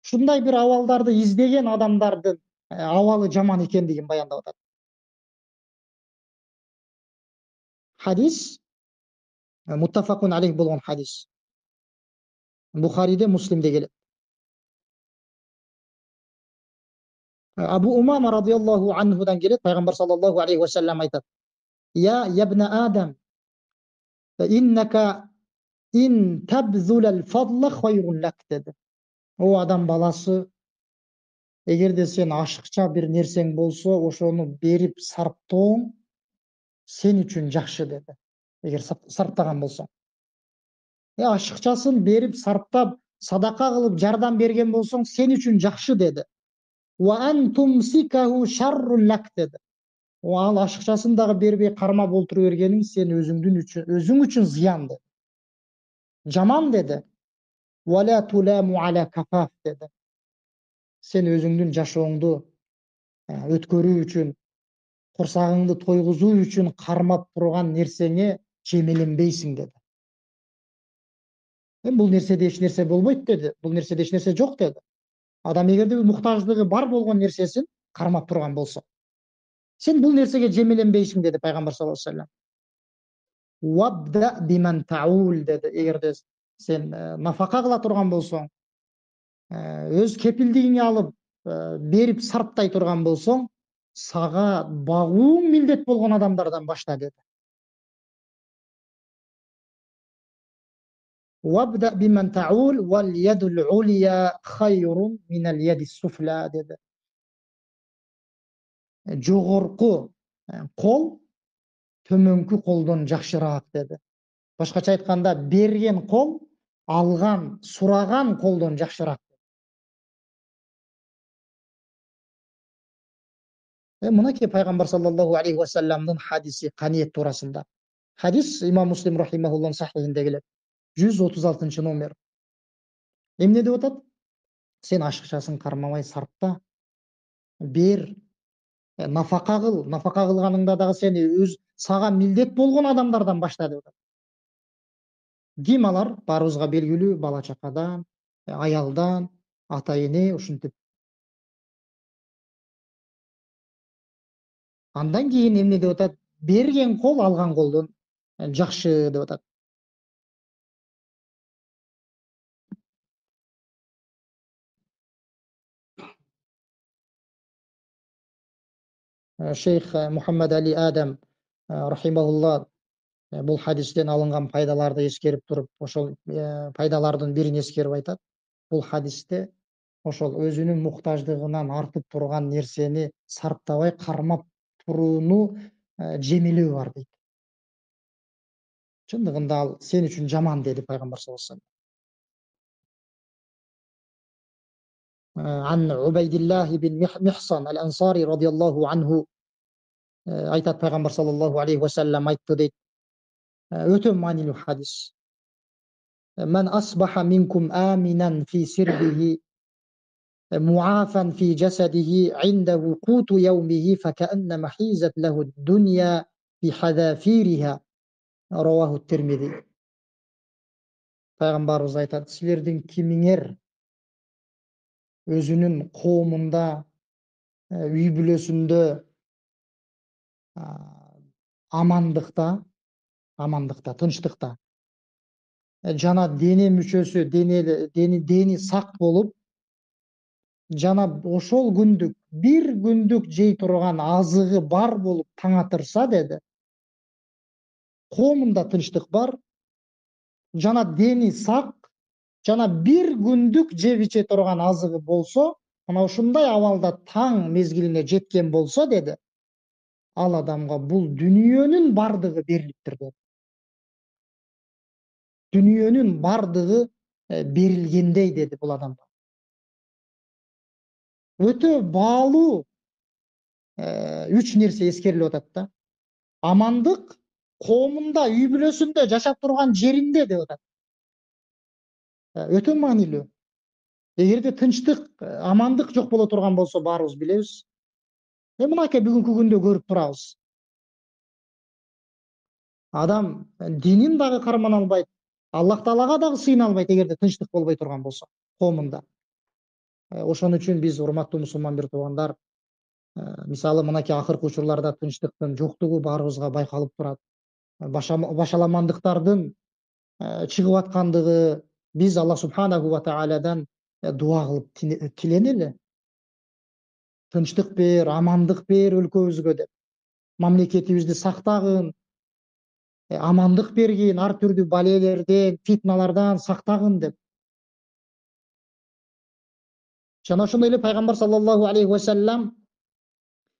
Speaker 1: ушундай бир абалдарды издеген адамдардын абалы жаман экендигин баяндап атат. Хадис муттафакун алейх болгон хадис. Бухариде, Муслимде келет. Абу Умама радиаллаху анхудан келет, пайгамбар саллаллаху алейхи ва саллям айтат: "Я ябна Адам, иннака ин табзулал фадла хайрун лак" деди. О адам баласы, эгерде сен ашыкча бир нерсең болсо, ошону берип сарптооң сен үчүн жакшы деди. Эгер сарптаган болсоң. Ашыкчасын берип сарптап, садака кылып жардам берген болсоң сен үчүн жакшы деди. Ва ан тумсикаху шаррун лак деди. Ал ашыкчасын дагы бербей кармап олтура бергениң сен өзүң үчүн зыян деди. Жаман деди. Вала туламу аля кафаф деди. Сен өзүңдүн жашооңду өткөрүү үчүн, курсагыңды тойгузуу үчүн кармап турган нерсеңе жемеленбейсиң деди. Бул нерседе эч нерсе болбойт деди. Бул нерседе эч нерсе жок деди. Адам эгерде муктаждыгы бар болгон нерсесин кармап турган болсо, сен бул нерсеге жемеленбейсиң деди пайгамбар саллаллаху алейхи ва саллям. Вабда биман таул деди. Эгерде сен нафака кыла турган болсоң, өз кепилдигиңе алып берип сарптай турган болсоң, сага багууң милдет болгон адамдардан башта деди. Вабда биман таул вал ядул улия хайрун минал яди суфла деди. Жогорку кол төмөнкү колдон жакшыраак деди. Башкача айтканда, берген кол алган, сураган колдон жакшыраак. Мынакей пайгамбар саллаллаху алейхи ва салламдын хадиси каниет туурасында. Хадис имам Муслим рахимахуллахын сахихинде келет. 136 номер. Эмне деп атат? Сен ашыкчасын кармабай сарпта, бер, нафака кыл. Нафака кылганыңда дагы сен сага милдет болгон адамдардан башта деп атат. Ким алар? Баарыбызга белгилүү, бала чакадан, аялдан, ата эне, ушинтип. Андан кийин эмне деп атат? Берген кол алган колдон жакшы деп атат. Шейх Мухаммад Али Адам рахимахулла бул хадистен алынган пайдаларды эскерип туруп, ошол пайдалардын бирин эскерип айтат. Бул хадисте ошол өзүнүн муктаждыгынан артып турган нерсени сарптабай кармап турууну жемелөө бар дейт. Чындыгында ал сен үчүн жаман деди пайгамбар саллаллаху алейхи ва саллям. Ан Убайдиллах ибн Михсан ал-Ансари радиаллаху анху айтат, пайгамбар саллаллаху алейхи ва саллям айтты дейт. Өтө маанилүү хадис. Мен асбаха минкум аминан фи сирбихи معافا في جسده عنده قوت يومه فكأنما حيزت له الدنيا بحذافيرها رواه الترمذي. Пайғамбарыбыз айтады, сілердің кимиңер өзүнүн коомунда, үй бүлөсүндө амандыкта, тынчтыкта жана дене мүчөсү, дени сак болуп, жана ошол күндүк, бир күндүк жей турган азыгы бар болуп таң атырса деди, коомунда тынчтык бар, жана дени сак, жана бир күндүк жеп иче турган азыгы болсо, мына ушундай абалда таң мезгилине жеткен болсо деди, ал адамга бул дүнүйөнүн бардыгы берилиптир деди. Дүнүйөнүн бардыгы берилгендей деди бул адамга. Өтө баалуу 3 нерсе эскерилип атат да. Амандык коомунда, үй бүлөсүндө, жашап турган жеринде деп атат. Өтө маанилүү. Эгерде тынчтык, амандык жок боло турган болсо, баарыбыз билебиз. Мынакей бүгүнкү күндө көрүп турабыз. Адам динин дагы кармана албайт, Аллах Таалага дагы сыйына албайт, эгерде тынчтык болбой турган болсо коомунда. Ошон үчүн биз, урматтуу мусулман бир туугандар, мисалы мынакей акыркы учурларда тынчтыктын жоктугу баарыбызга байкалып турат. Башаламандыктардын чыгып аткандыгы, биз Аллах субханаху ва тааладан дуа кылып тиленели. Тынчтык бер, амандык бер өлкөбүзгө деп. Мамлекетибизди сактагын, амандык бергин, ар түрдүү балелерден, фитналардан сактагын деп. Жана ошондой эле пайгамбар саллаллаху алейхи ва саллям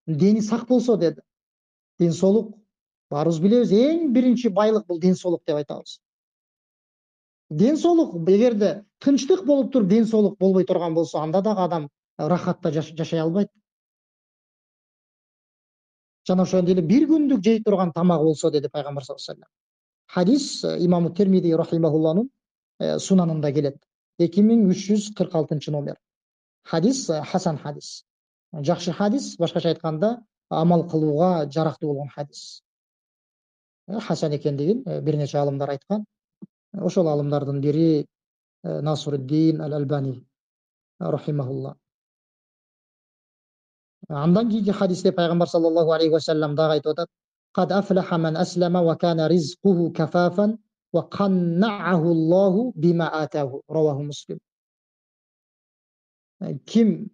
Speaker 1: дени сак болсо деди. Ден соолук, баарыбыз билебиз, эң биринчи байлык бул ден соолук деп айтабыз. Ден соолук, эгерде тынчтык болуп туруп ден соолук болбой турган болсо, анда дагы адам рахатта жашай албайт. Жана ошондой эле бир күндүк жей турган тамагы болсо деди пайгамбар саллаллаху алейхи ва саллям. Хадис имам Термизи рахимахулланын сунанында келет. 2346 номер. Хадис хасан хадис. Жакшы хадис, башкача айтканда, амал кылууга жарактуу болгон хадис. Хасан экендигин бир нече алымдар айткан. Ошол алымдардын бири Насруддин Аль-Албани рахимахулла. Андан кийинки хадисте пайгамбар саллаллаху алейхи ва саллям дагы айтып атат: "Кад афлаха ман аслама ва кана ризкуху кафафан ва каннa'аху Аллаху бима атаху." Раваху Муслим. Ким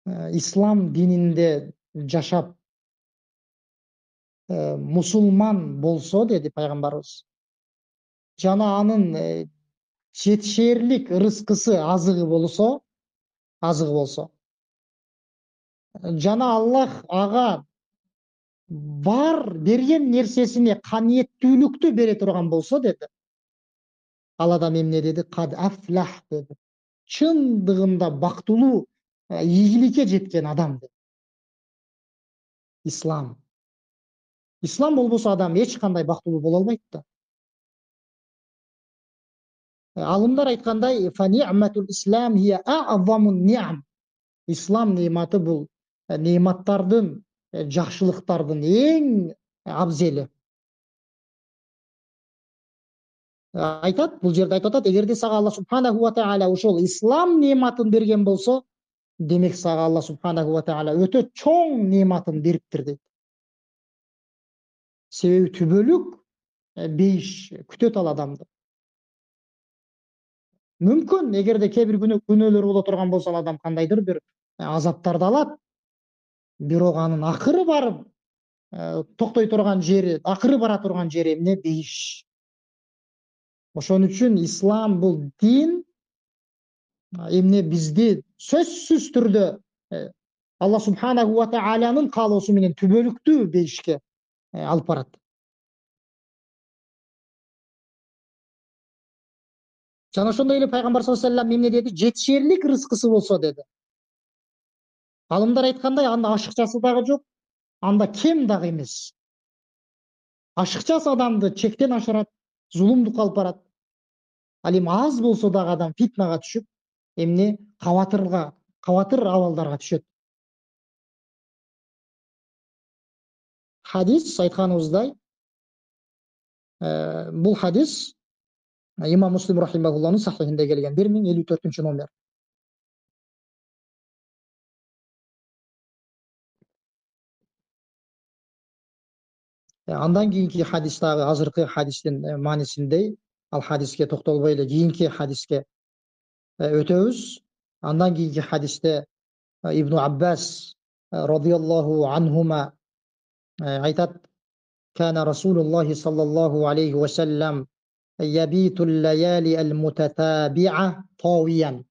Speaker 1: ислам дининде жашап мусулман болсо деди пайгамбарыбыз, жана анын жетишээрлик рызкысы азыгы болсо, жана Аллах ага бар берген нерсесине каниеттүүлүктү бере турган болсо деди, ал адам эмне деди? Кад афлах деди. Чындыгында бактылуу, ийгиликке жеткен адам деди. Ислам болбосо адам эч кандай бактылуу боло албайт да. Алымдар айткандай, фа ни'матул ислам хия а'замун ни'ам. Ислам нематы бул нематтардын, жакшылыктардын эң абзели. Айтат, бул жерде айтып атат, эгерде сага Аллах субханаху ва таала ошол ислам нематын берген болсо, демек сага Аллах субханаху ва таала өтө чоң нематын бериптир дейт. Себеби түбөлүк бейиш күтөт ал адамды. Мүмкүн эгерде кээ бир күнөөлөр боло турган болсо, ал адам кандайдыр бир азаптарды алат, бирок анын акыры барып токтой турган жери, акыры бара турган жери эмне? Бейиш. Ошон үчүн ислам бул дин эмне бизди сөзсүз түрдө Аллах субханаху ва тааланын каалоосу менен түбөлүктүү бейишке алып барат. Жана ошондой эле пайгамбар саллаллаху алейхи ва саллям эмне деди? Жетишээрлик рызкысы болсо деди. Алымдар айткандай, анда ашыкчасы дагы жок, анда кем дагы эмес. Ашыкчасы адамды чектен ашырат, зулумдукка алып барат. Ал эми аз болсо дагы адам фитнага түшүп, эмне? Кабатыр абалдарга түшөт. Hadis ayтканыбыздай, бул hadis имам Муслим рахимахулланын сахихинде келген 1054 номер. Андан кийинки hadis дагы азыркы hadистин маанисиндей. Ал hadisке токтолбой эле кийинки hadisке өтөбүз. Андан кийинки hadisте Ибн Аббас радıyallahu anhuma айтат: كان رسول الله صلى الله عليه وسلم يبيت الليالي المتتابعة طاويا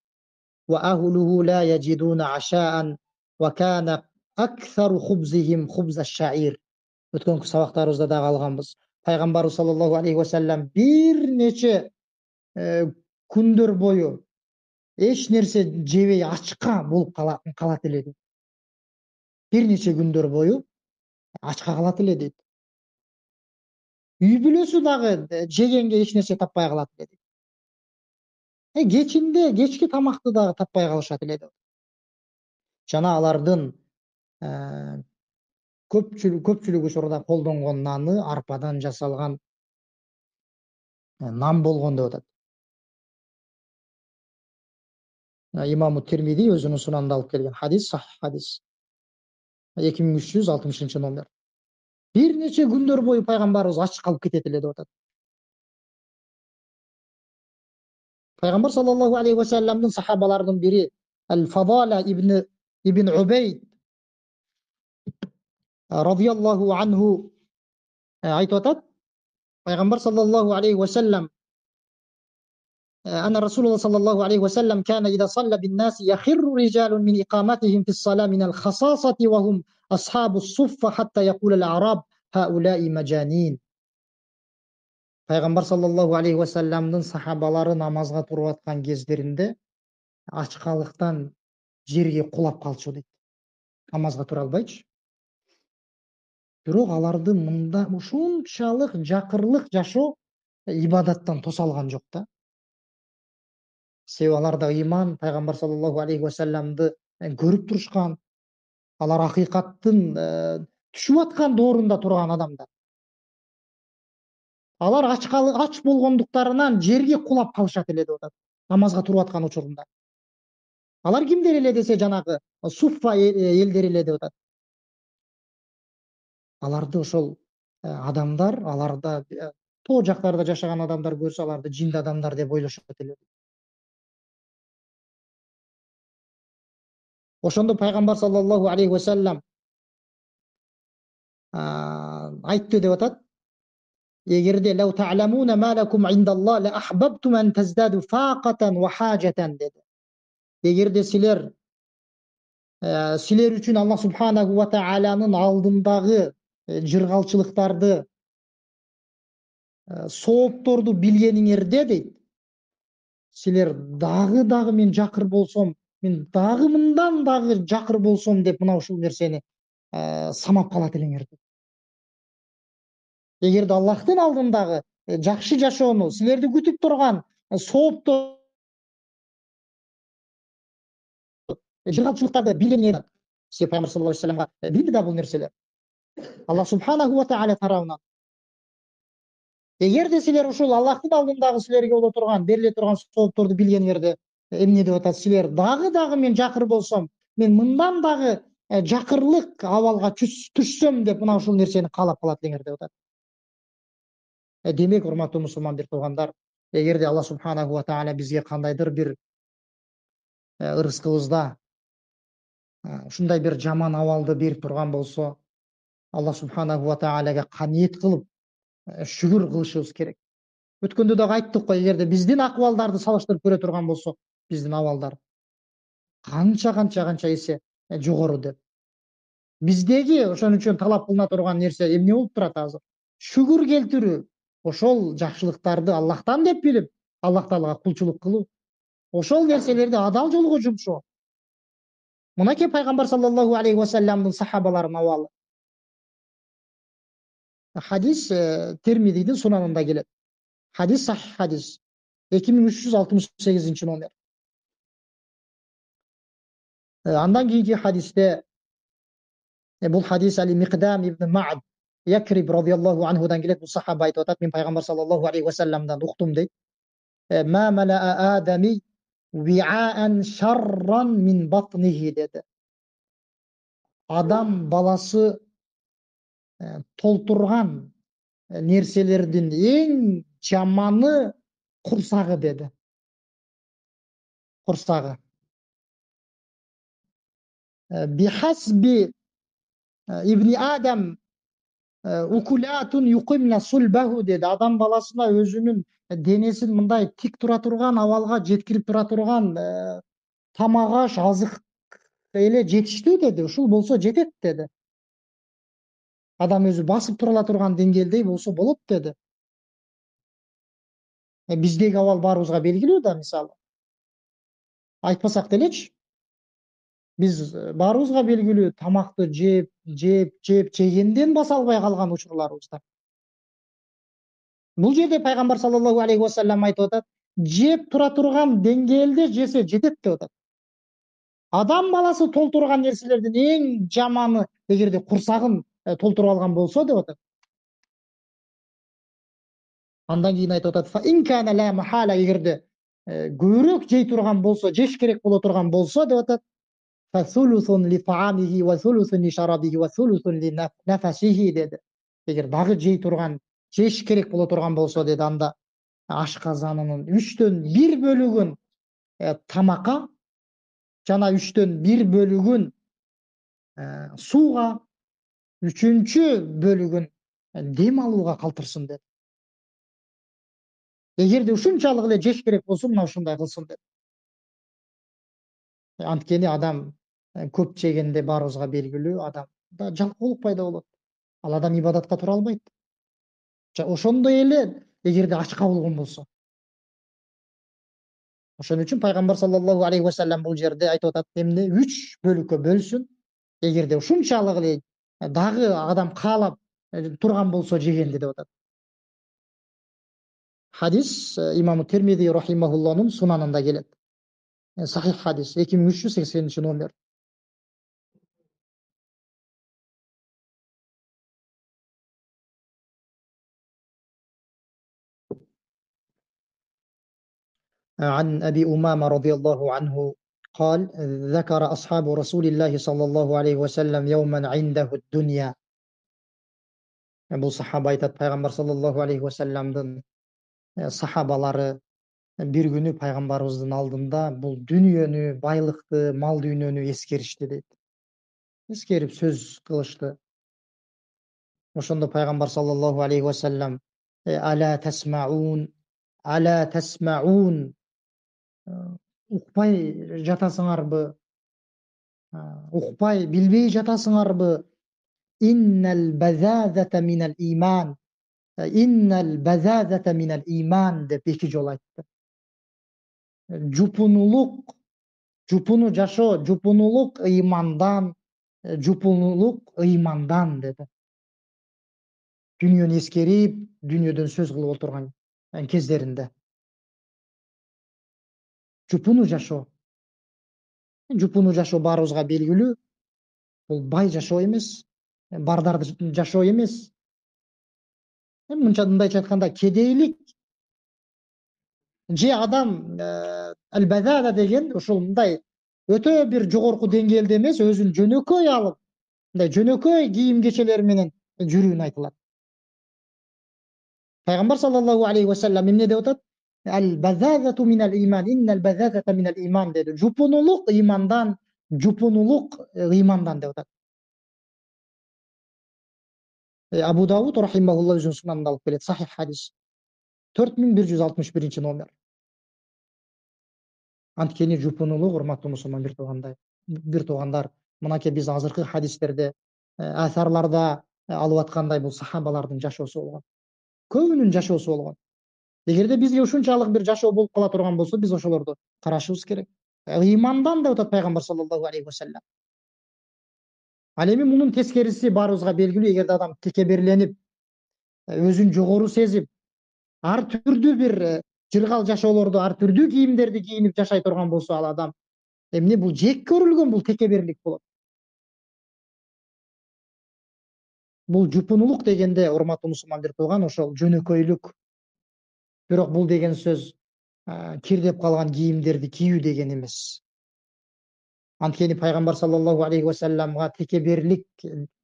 Speaker 1: وأهله لا يجدون عشاء وكان أكثر خبزهم خبز الشعير. Өткөнкү сабактарыбызда дагы алганбыз. Пайгамбарыбыз саллаллаху алейхи ва саллям бир нече күндөр бою эч нерсе жебей ачка болуп калат эле дейт. Бир нече күндөр бою ачка калат эле дейт. Үй бүлөсү дагы жегенге эч нерсе таппай калат эле дейт. Кечинде кечки тамакты дагы таппай калышат эле дейт. Жана алардын көпчүлүк учурда колдонгон наны арпадан жасалган нан болгон деп атат. Имам Тирмизи өзүнүн сунанында алып келген hadis, sahih hadis. 2360 номер. Бир нече күндөр бою пайгамбарыбыз ач калып кетет эле деп атат. Пайгамбар саллаллаху алейхи ва салламдын сахабаларынын бири Al-Fadala ibn Ubayd radıyallahu anhu aytып атат. Пайгамбар саллаллаху алейхи ва саллам أن رسول الله صلى الله عليه وسلم كان إذا صلى بالناس يخر رجال من إقامتهم في الصلاة من الخصاصة وهم أصحاب الصفة حتى يقول الأعراب هؤلاء مجانين. Пайгамбар саллаллаху алейхи ва салламдын сахабалары намазга туруп аткан кездеринде ачкалыктан жерге кулап калчу дейт. Намазга тура албайчы. Бирок аларды мында ушунчалык жакырлык жашоо ибадаттан тосалган жок да. Себеби аларда ыйман, пайгамбар саллаллаху алейхи ва салламды көрүп турушкан, алар акыйкаттын түшүп аткан доорунда турган адамдар. Алар ач болгондуктарынан жерге кулап калышат эле деп атат, намазга туруп аткан учурунда. Алар кимдер эле десе, жанагы суффа элдери эле деп атат. Аларды ошол адамдар, аларда тоо жактарда жашаган адамдар көрсө, аларды жинди адамдар деп ойлошот эле. Ошондо пайгамбар саллаллаху алейхи ва саллам айтты деп атат. Эгерде лау та'ламуна ма лакум индаллах ла ахбабтум ан таздаду фaqatan ва хажатан деди. Эгерде силер үчүн Аллах субханаху ва тааланын алдындагы жыргалчылыктарды, соопторду билгениңерде дейт, силер дагы мен жакыр болсом, мен дагы мындан дагы жакыр болсом деп мына ушул нерсени самап калат элеңер. Эгерде Аллахтын алдындагы жакшы жашоону, силерди күтүп турган сооптор жыргалчылыктарды билгениңер, силер пайгамбар саллаллаху алейхи ва салламга билди да бул нерселер. Аллах субханаху ва таала тарабынан. Эгерде силер ушул Аллахтын алдындагы силерге боло турган, бериле турган соопторду билгениңерде, эмне деп атат, силер дагы мен жакыр болсом, мен мындан дагы жакырлык абалга түшсөм деп мына ушул нерсени каалап калат элеңер деп атат. Демек, урматтуу мусулман бир туугандар, эгерде Аллах субханаху ва таала бизге кандайдыр бир ырыскыбызда ушундай бир жаман абалды берип турган болсо, Аллах субханаху ва таалага каниет кылып шүгүр кылышыбыз керек. Өткөндө дагы айттык го, эгерде биздин акыбалдарды салыштырып көрө турган болсок, биздин абалдар канча эсе жогору деп. Биздеги ошон үчүн талап кылына турган нерсе эмне болуп турат азыр? Шүгүр келтирүү, ошол жакшылыктарды Аллахтан деп билип, Аллах Таалага кулчулук кылуу, ошол нерселерди адал жолго жумшоо. Мынакей пайгамбар саллаллаху алейхи ва салламдын сахабаларынын абалы. Hadis Tirmidinin sunanında gelir. Hadis sahih hadis. 2368 номер. Andan keyingi hadiste bu hadis Ali Miqdam ibn Ma'd Yakrib radıyallahu anhudan gelip bu sahaba aytып атат, мен пайгамбар sallallahu aleyhi ve sellem'den uqtum deyт. Ma mala'a adami vi'aan şarran min batnihi dedi. Адам баласы толтурган нерселердин эң жаманы курсагы dedi. Курсагы. Bihasbi İbni Adem ukulatun yuqimna sulbahu dedi. Адам баласына өзүнүн денесин мындай тик тура турган, абалга жеткирип тура турган тамак аш, азык эле жетиштүү dedi. Ушул болсо жетет dedi. Адам өзү басып тура ала турган деңгээлдей болсо болот dedi. Биздеги абал баарыбызга белгилүү да, мисалы. Айтпасак делечи. Биз баарыбызга белгилүү тамакты жегенден баса албай калган учурларыбыз да. Бул жерде пайгамбар саллаллаху алейхи ва саллям айтып атат, жеп тура турган деңгээлде жесе жетет деп атат. Адам баласы толтурган нерселердин эң жаманы эгерде курсагын толтуруп алган болсо деп атат. Андан кийин айтып атат, fa in kana la mahala эгерде көбүрөөк жей турган болсо, жеш керек боло турган болсо деп атат. فثلث لطعامه وثلث لشرابه وثلث لنفسه dedi. Эгер дагы жей турган, жеш керек боло турган болсо dedi, анда ашказанынын 3/1 бөлүгүн тамакка жана 3/1 бөлүгүн сууга, 3-чү бөлүгүн дем алууга калтырсын dedi. Эгерде ушунчалык эле жеш керек болсо, мына ушундай кылсын dedi. Анткени адам көп жегенде баарыбызга белгилүү, адамда жалкоолук пайда болот. Ал адам ибадатка тура албайт. Ошондой эле эгерде ачка болгон болсо. Ошон үчүн пайгамбар саллаллаху алейхи ва саллям бул жерде айтып атат, эмне 3 бөлүккө бөлсүн. Эгерде ушунчалык эле дагы адам каалап турган болсо жегенди деп атат. Hadis İmam Tirmizi rahimahulloh'un sunanında gelir. Sahih hadis 2380 номер. عن أبي أمامة رضي الله عنه قال ذكر أصحاب رسول الله صلى الله عليه وسلم يوما عنده الدنيا. Bu sahaba aytат, пайгамбар sallallahu aleyhi ve sellem'din sahabalары bir günü пайгамбарыбыздын алдында бул дүниөнү, байлыкты, мал дүйнөнү эскеришти дейт. Эскерип сөз кылышты. Ошондо пайгамбар sallallahu aleyhi ve sellem ала тасмаун укпай жатасыңарбы? Укпай, билбей жатасыңарбы? Иннал базазата минал иман. Иннал базазата минал иман деп 2 жолу айтты. Жупунулук, жупуну жашоо, жупунулук ыймандан, жупунулук ыймандан dedi. Дүниөнү эскерип, дүниөдөн сөз кылып отурган кездеринде. Жупуну жашоо. Жупуну жашоо баарыбызга белгилүү. Бул бай жашоо эмес, бардарды жашоо эмес. Мындайча айтканда кедейлик же адам аль-базада деген ушул мындай өтө бир жогорку деңгээлде эмес, өзүн жөнөкөй алып, мындай жөнөкөй кийим кечелер менен жүрүүнү айтылат. Пайгамбар саллаллаху алейхи ва саллям эмне деп атат? Аль-базазату минал иман, иннал базазата минал иман dedi. Жупунулук ыймандан, жупунулук ыймандан деп атат. Абу Давуд рахимахуллах өзүнүн сунанында алып келет, сахих хадис. 4161 номер. Анткени жупунулук, урматтуу мусулман бир туугандар, мынакей биз азыркы хадистерде, асарларда алып аткандай бул сахабалардын жашоосу болгон. Көбүнүн жашоосу болгон. Эгерде бизге ушунчалык бир жашоо болуп кала турган болсо, биз ошолорду карашыбыз керек. Ыймандан деп атат пайгамбар саллаллаху алейхи ва саллям. Ал эми мунун тескериси баарыбызга белгилүү, эгерде адам текеберленип, өзүн жогору сезип, ар түрдүү бир жыргал жашоолорду, ар түрдүү кийимдерди кийинип жашай турган болсо, ал адам эмне бул жек көрүлгөн, бул текеберлик болот. Бул жупунулук дегенде, урматтуу мусулман тууган, ошол жөнөкөйлүк. Бирок бул деген сөз кирдеп калган кийимдерди кийүү деген эмес. Анткени пайгамбар саллаллаху алейхи вассаламга текеберлик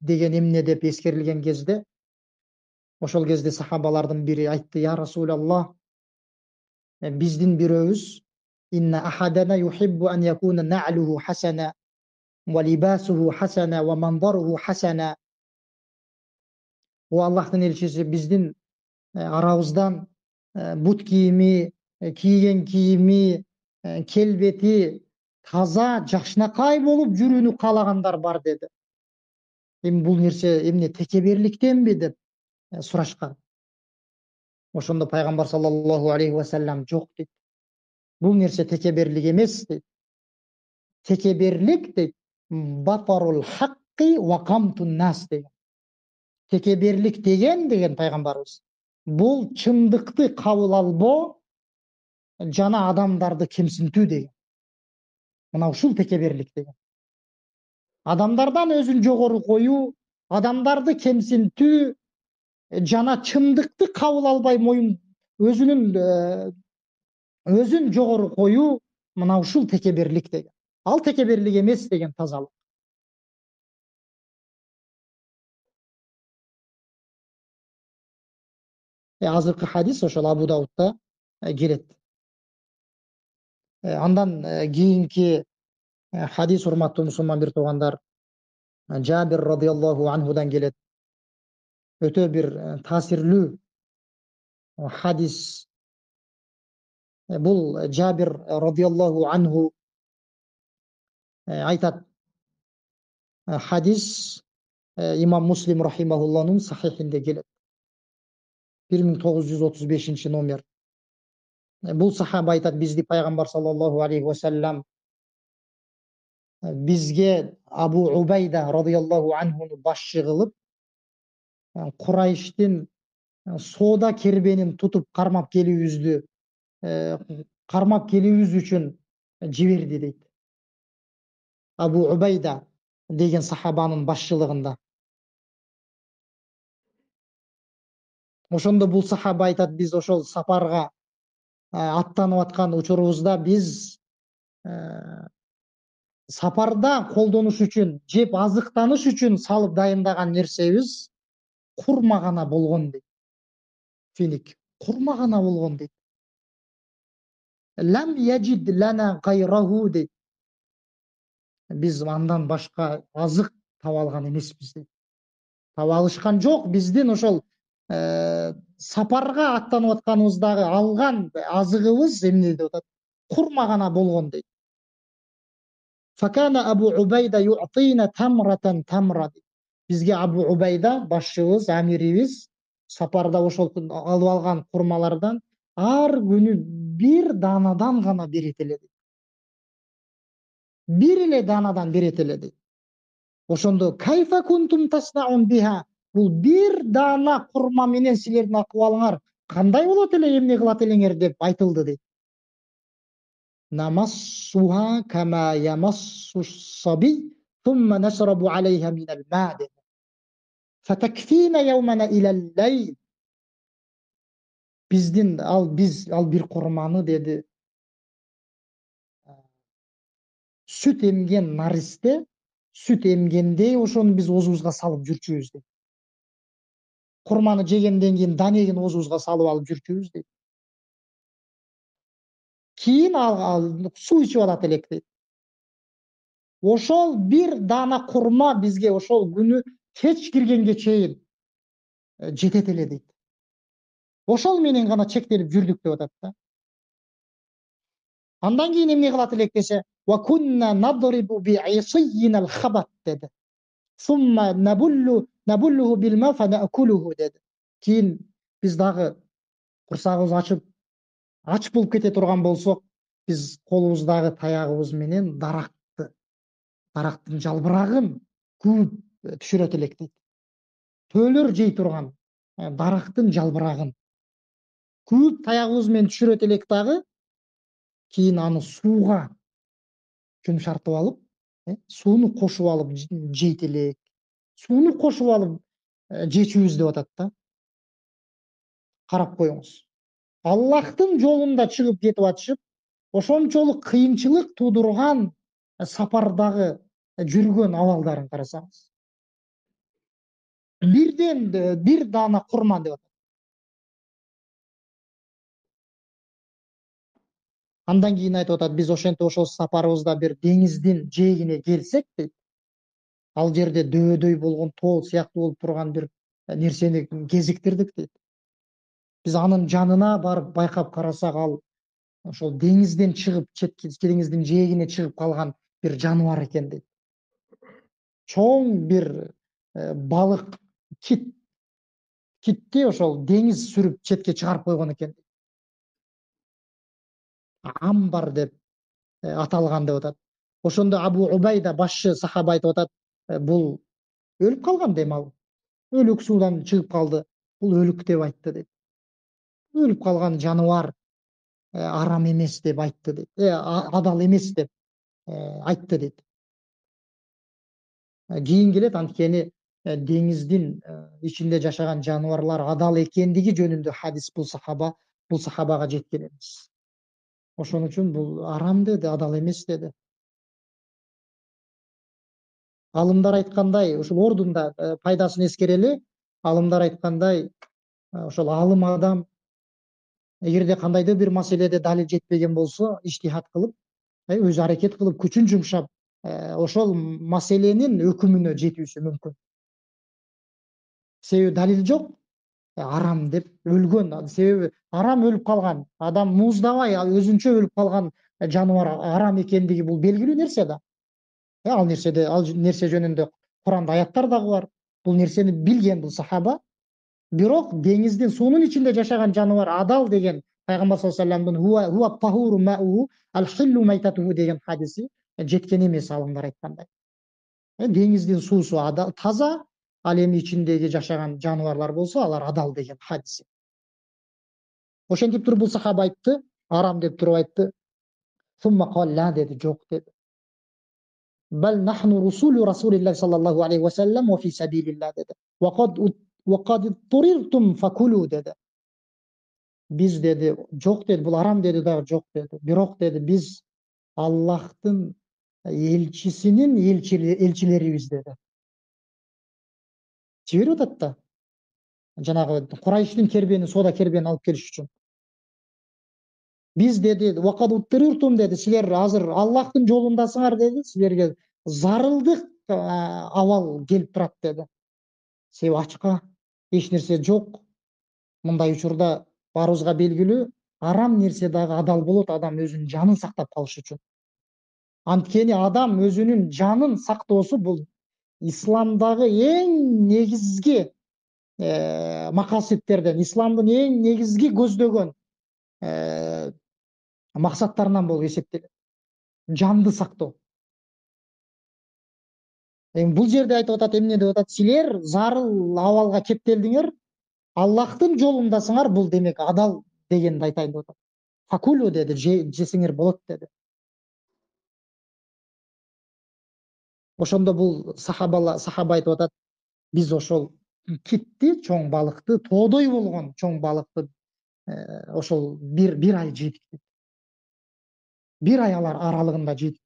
Speaker 1: деген эмне деп эскерилген кезде, ошол кезде сахабалардын бири айтты: "Я Расулаллах, биздин бирөөбүз инна ахадана юхиббу ан якуна на'луху хасана ва либасуху хасана ва манзаруху хасана". О Аллахтын элчиси, биздин арабыздан бут кийими, кийген кийими, келбети таза, жакшынакай болуп жүрүүнү каалагандар бар деди. Эми бул нерсе эмне, текеберликтенби деп сурашкан. Ошондо пайгамбар саллаллаху алейхи вассалам жок дейт. Бул нерсе текеберлик эмес дейт. Текеберлик дейт, батарул хакки ва камтун нас деген. Текеберлик деген пайгамбарыбыз, бул чындыкты кабыл албоо жана адамдарды кемсинтүү деген. Мына ушул текеберлик деген. Адамдардан өзүн жогору коюу, адамдарды кемсинтүү жана чындыкты кабыл албай өзүн жогору коюу, мына ушул текеберлик деген. Ал текеберлик эмес деген тазалык. Азыркы хадис ошол Абу Даудта келет. Андан кийинки хадис, урматтуу мусулман бир туугандар, Жабир радыйаллаху анхудан келет. Өтө бир таасирлүү хадис. Бул Жабир радыйаллаху анху айтат. Хадис имам Муслим рахимахулланын сахихинде келет. 1935 номер. Бул сахаба айтат, бизди пайгамбар саллаллаху алейхи вассалам бизге Абу Убайда радыйаллаху анхуну башчы кылып, Курайштин соода кербенин тутуп кармап келүүбүз үчүн жиберди дейт. Абу Убайда деген сахабанын башчылыгында. Ошондо бул сахаба айтат, биз ошол сапарга аттанып аткан учурубузда биз сапарда колдонуш үчүн, жеп азыктаныш үчүн салып дайындаган нерсебиз курма гана болгон дейт. Финик, курма гана болгон дейт. Лам яжид лана гайраху дейт. Биз андан башка азык таба алган эмеспиз дейт. Таба алышкан жок. Биздин ошол сапарга аттанып атканыбыздагы алган азыгыбыз эмне деп атат? Курма гана болгон дейт. Факана Абу Убайда ю'тина тамрatan тамра. Бизге Абу Убайда башчыбыз, амирибиз сапарда ошол алып алган курмалардан ар күнү бир даанадан гана берет эле дейт. Бир эле даанадан берет эле дейт. Ошондо кайфа кунтум таснаун биха, бул бир даана курма менен силердин акыбалыңар кандай болот эле, эмне кылат элеңер деп айтылды дейт. Намассуха кама ямассу саби thumma nasrabu alayha min al-ma' fatakfina yawmana ila al-layl. Биз бир курманы деди, сүт эмген наристе, сүт эмгендей ошону биз оозубузга салып жүрчүбүз дейт. Курманы жегенден кийин данегин оозубузга салып алып жүрчүбүз дейт. Кийин суу ичип алат элек дейт. Ошол бир даана курма бизге ошол күнү кеч киргенге чейин жетет эле дейт. Ошол менен гана чектелип жүрдүк деп атат да. Андан кийин эмне кылат элек десе, ва кунна надрибу би'исiyina al-khabat деди. Summa nabulluhu bil ma fa na'kuluhu деди. Кийин биз дагы курсагыбыз ачып, ач болуп кете турган болсок, биз колубуздагы таягыбыз менен дарактын жалбырагын күүп түшүрөт элек дейт. Төөлөр жей турган дарактын жалбырагын күүп таягыбыз менен түшүрөт элек дагы, кийин аны сууга жумшартып алып, сууну кошуп алып жейт элек. Сууну кошуп алып жечүбүз деп атат да. Карап коюңуз. Аллахтын жолунда чыгып кетип атышып, ошончолук кыйынчылык туудурган сапардагы жүргөн абалдарын карасаңыз. Бирден бир даана курман деп атат. Андан кийин айтып атат, биз ошентип ошол сапарыбызда бир деңиздин жээгине келсек дейт, ал жерде дөбөдөй болгон тоо сыяктуу болуп турган бир нерсени кезиктирдик дейт. Биз анын жанына барып байкап карасак, ал ошол деңизден чыгып, четки деңиздин жээгине чыгып калган бир жаныбар экен дейт. Чоң бир балык, китти ошол деңиз сүрүп четке чыгарып койгон экен. Амбар деп аталган деп атат. Ошондо Абу Убайда башчы сахаба айтып атат, бул өлүп калган дейм ал. Өлүк суудан чыгып калды. Бул өлүк деп айтты дейт. Өлүп калган жаныбар арам эмес деп айтты дейт. Адал эмес деп айтты дейт. Кийин келет, анткени деңиздин ичинде жашаган жаныбарлар адал экендиги жөнүндө хадис бул сахабага жеткен эмес. Ошон үчүн бул арам деди, адал эмес деди. Алымдар айткандай, ушул ордунда пайдасын эскерели, алымдар айткандай, ошол алым адам эгерде кандайдыр бир маселеде далил жетпеген болсо, иштихат кылып, өзү аракет кылып, күчүн жумшап, ошол маселенин өкүмүнө жетүүсү мүмкүн. Себеби далил жок, арам деп өлгөн. Себеби арам өлүп калган. Адам мууздабай өзүнчө өлүп калган жаныбар арам экендиги бул белгилүү нерсе да. Ал нерсе жөнүндө Куранда аяттар дагы бар. Бул нерсени билген бул сахаба. Бирок деңиздин суунун ичинде жашаган жаныбар адал деген пайгамбар саллаллаху алейхи вассаламдын хуа тахуру мауху ал-хиллу майтатуху деген хадиси жеткен эмес, алымдар айткандай. Деңиздин суусу таза, ал эми ичиндеги жашаган жаныбарлар болсо, алар адал деген хадис. Ошентип туруп бул сахаба айтты, арам деп туруп айтты. Сумма кал ла деди, жок деди. Бал нахну расулилlah sallallahu aleyhi ve sellem ve fi sabilillah dedi. Ve kad turirtum fakulu dedi. Biz dedi, жок деди, бул арам деди дагы, жок деди. Бирок деди, биз Аллахтын элчисинин элчилерибиз деди. Жиберип атат да. Жанагы Курайштын кербени, соода кербенин алып келиш үчүн. Биз деди, вакад уттириртум деди, силер азыр Аллахтын жолундасыңар деди, силерге зарылдык абал келип турат деди. Себеби ачка эч нерсе жок. Мындай учурда баарыбызга белгилүү, арам нерсе дагы адал болот, адам өзүнүн жанын сактап калыш үчүн. Анткени адам өзүнүн жанын сактоосу бул исламдагы эң негизги макаситтерден, исламдын эң негизги көздөгөн максаттарынан болуп эсептелет. Жанды сактоо. Эми бул жерде айтып атат, эмне деп атат? Силер зарыл абалга кептелдиңер, Аллахтын жолундасыңар, бул демек адал дегенди айтайын деп атат. Факулу деди, жесеңер болот деди. Ошондо бул сахаба айтып атат, биз ошол китти, чоң балыкты, тоодой болгон чоң балыкты ошол бир ай жедик. Бир ай алар аралыгында жедик.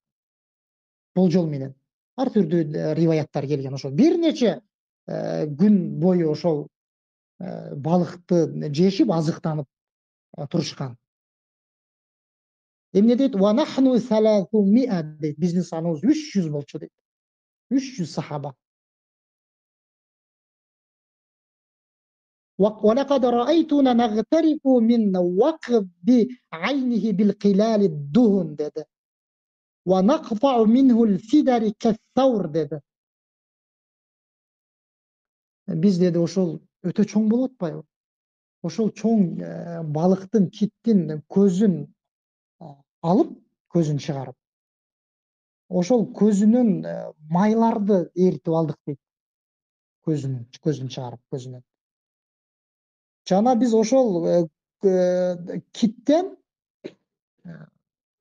Speaker 1: Болжол менен. Ар түрдүү риваяттар келген. Ошол бир нече күн бою ошол балыкты жешип, азыктанып турушкан. Эмне дейт? Ва нахну 300 дейт. Биздин саныбыз 300 болчу дейт. 300 сахаба. وَلَقَدْ رَأَيْتُنَا نَغْتَرِفُ مِنْ وَقْبِ عَيْنِهِ بِالْقِلَالِ الدُّهُنْ dedi. وَنَقْطَعُ مِنْهُ الْفِدَرِ كَالثَّوْرِ dedi. Биз dedi ошол өтө чоң болуп атпайбы? Ошол чоң балыктын, киттин көзүн алып, көзүн чыгарып, ошол көзүнөн майларды эритип алдык дейт. Көзүн чыгарып, көзүнөн. Жана биз ошол киттен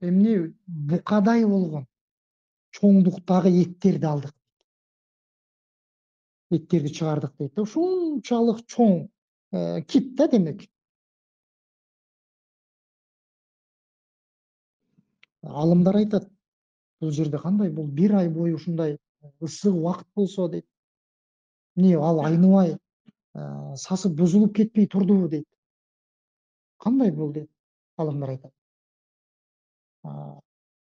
Speaker 1: эмне букадай болгон чоңдуктагы эттерди алдык. эттерди чыгардык дейт да. Ушунчалык чоң кит да демек. Алымдар айтат, бул жерде кандай, бул бир ай бою ушундай ысык убакыт болсо дейт, эмне ал айныбай сасып бузулуп кетпей турдубу дейт. Кандай бул дейт. Алымдар айтат.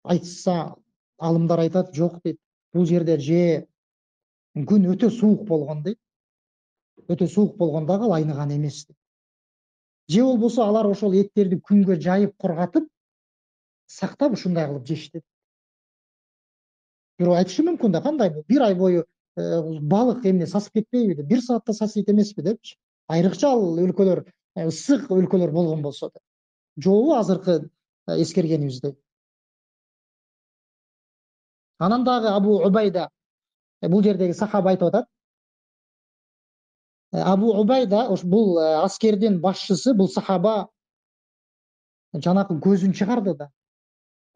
Speaker 1: Айтса, алымдар айтат, жок дейт. Бул жерде же күн өтө суук болгон дейт. Өтө суук болгондо ал айныган эмес дейт. Же болбосо алар ошол эттерди күнгө жайып кургатып, сактап ушундай кылып жешти. Бирок айтышы мүмкүн да, кандай бул бир ай бою балык эмне сасып кетпейби деп, бир саатта сасыйт эмеспи депчи. Айрыкча ал өлкөлөр ысык өлкөлөр болгон болсо да. Жобу азыркы эскергенибиздей. Анан дагы Абу Убайда, бул жердеги сахаба айтып атат. Абу Убайда бул аскердин башчысы, бул сахаба жанакы көзүн чыгарды да.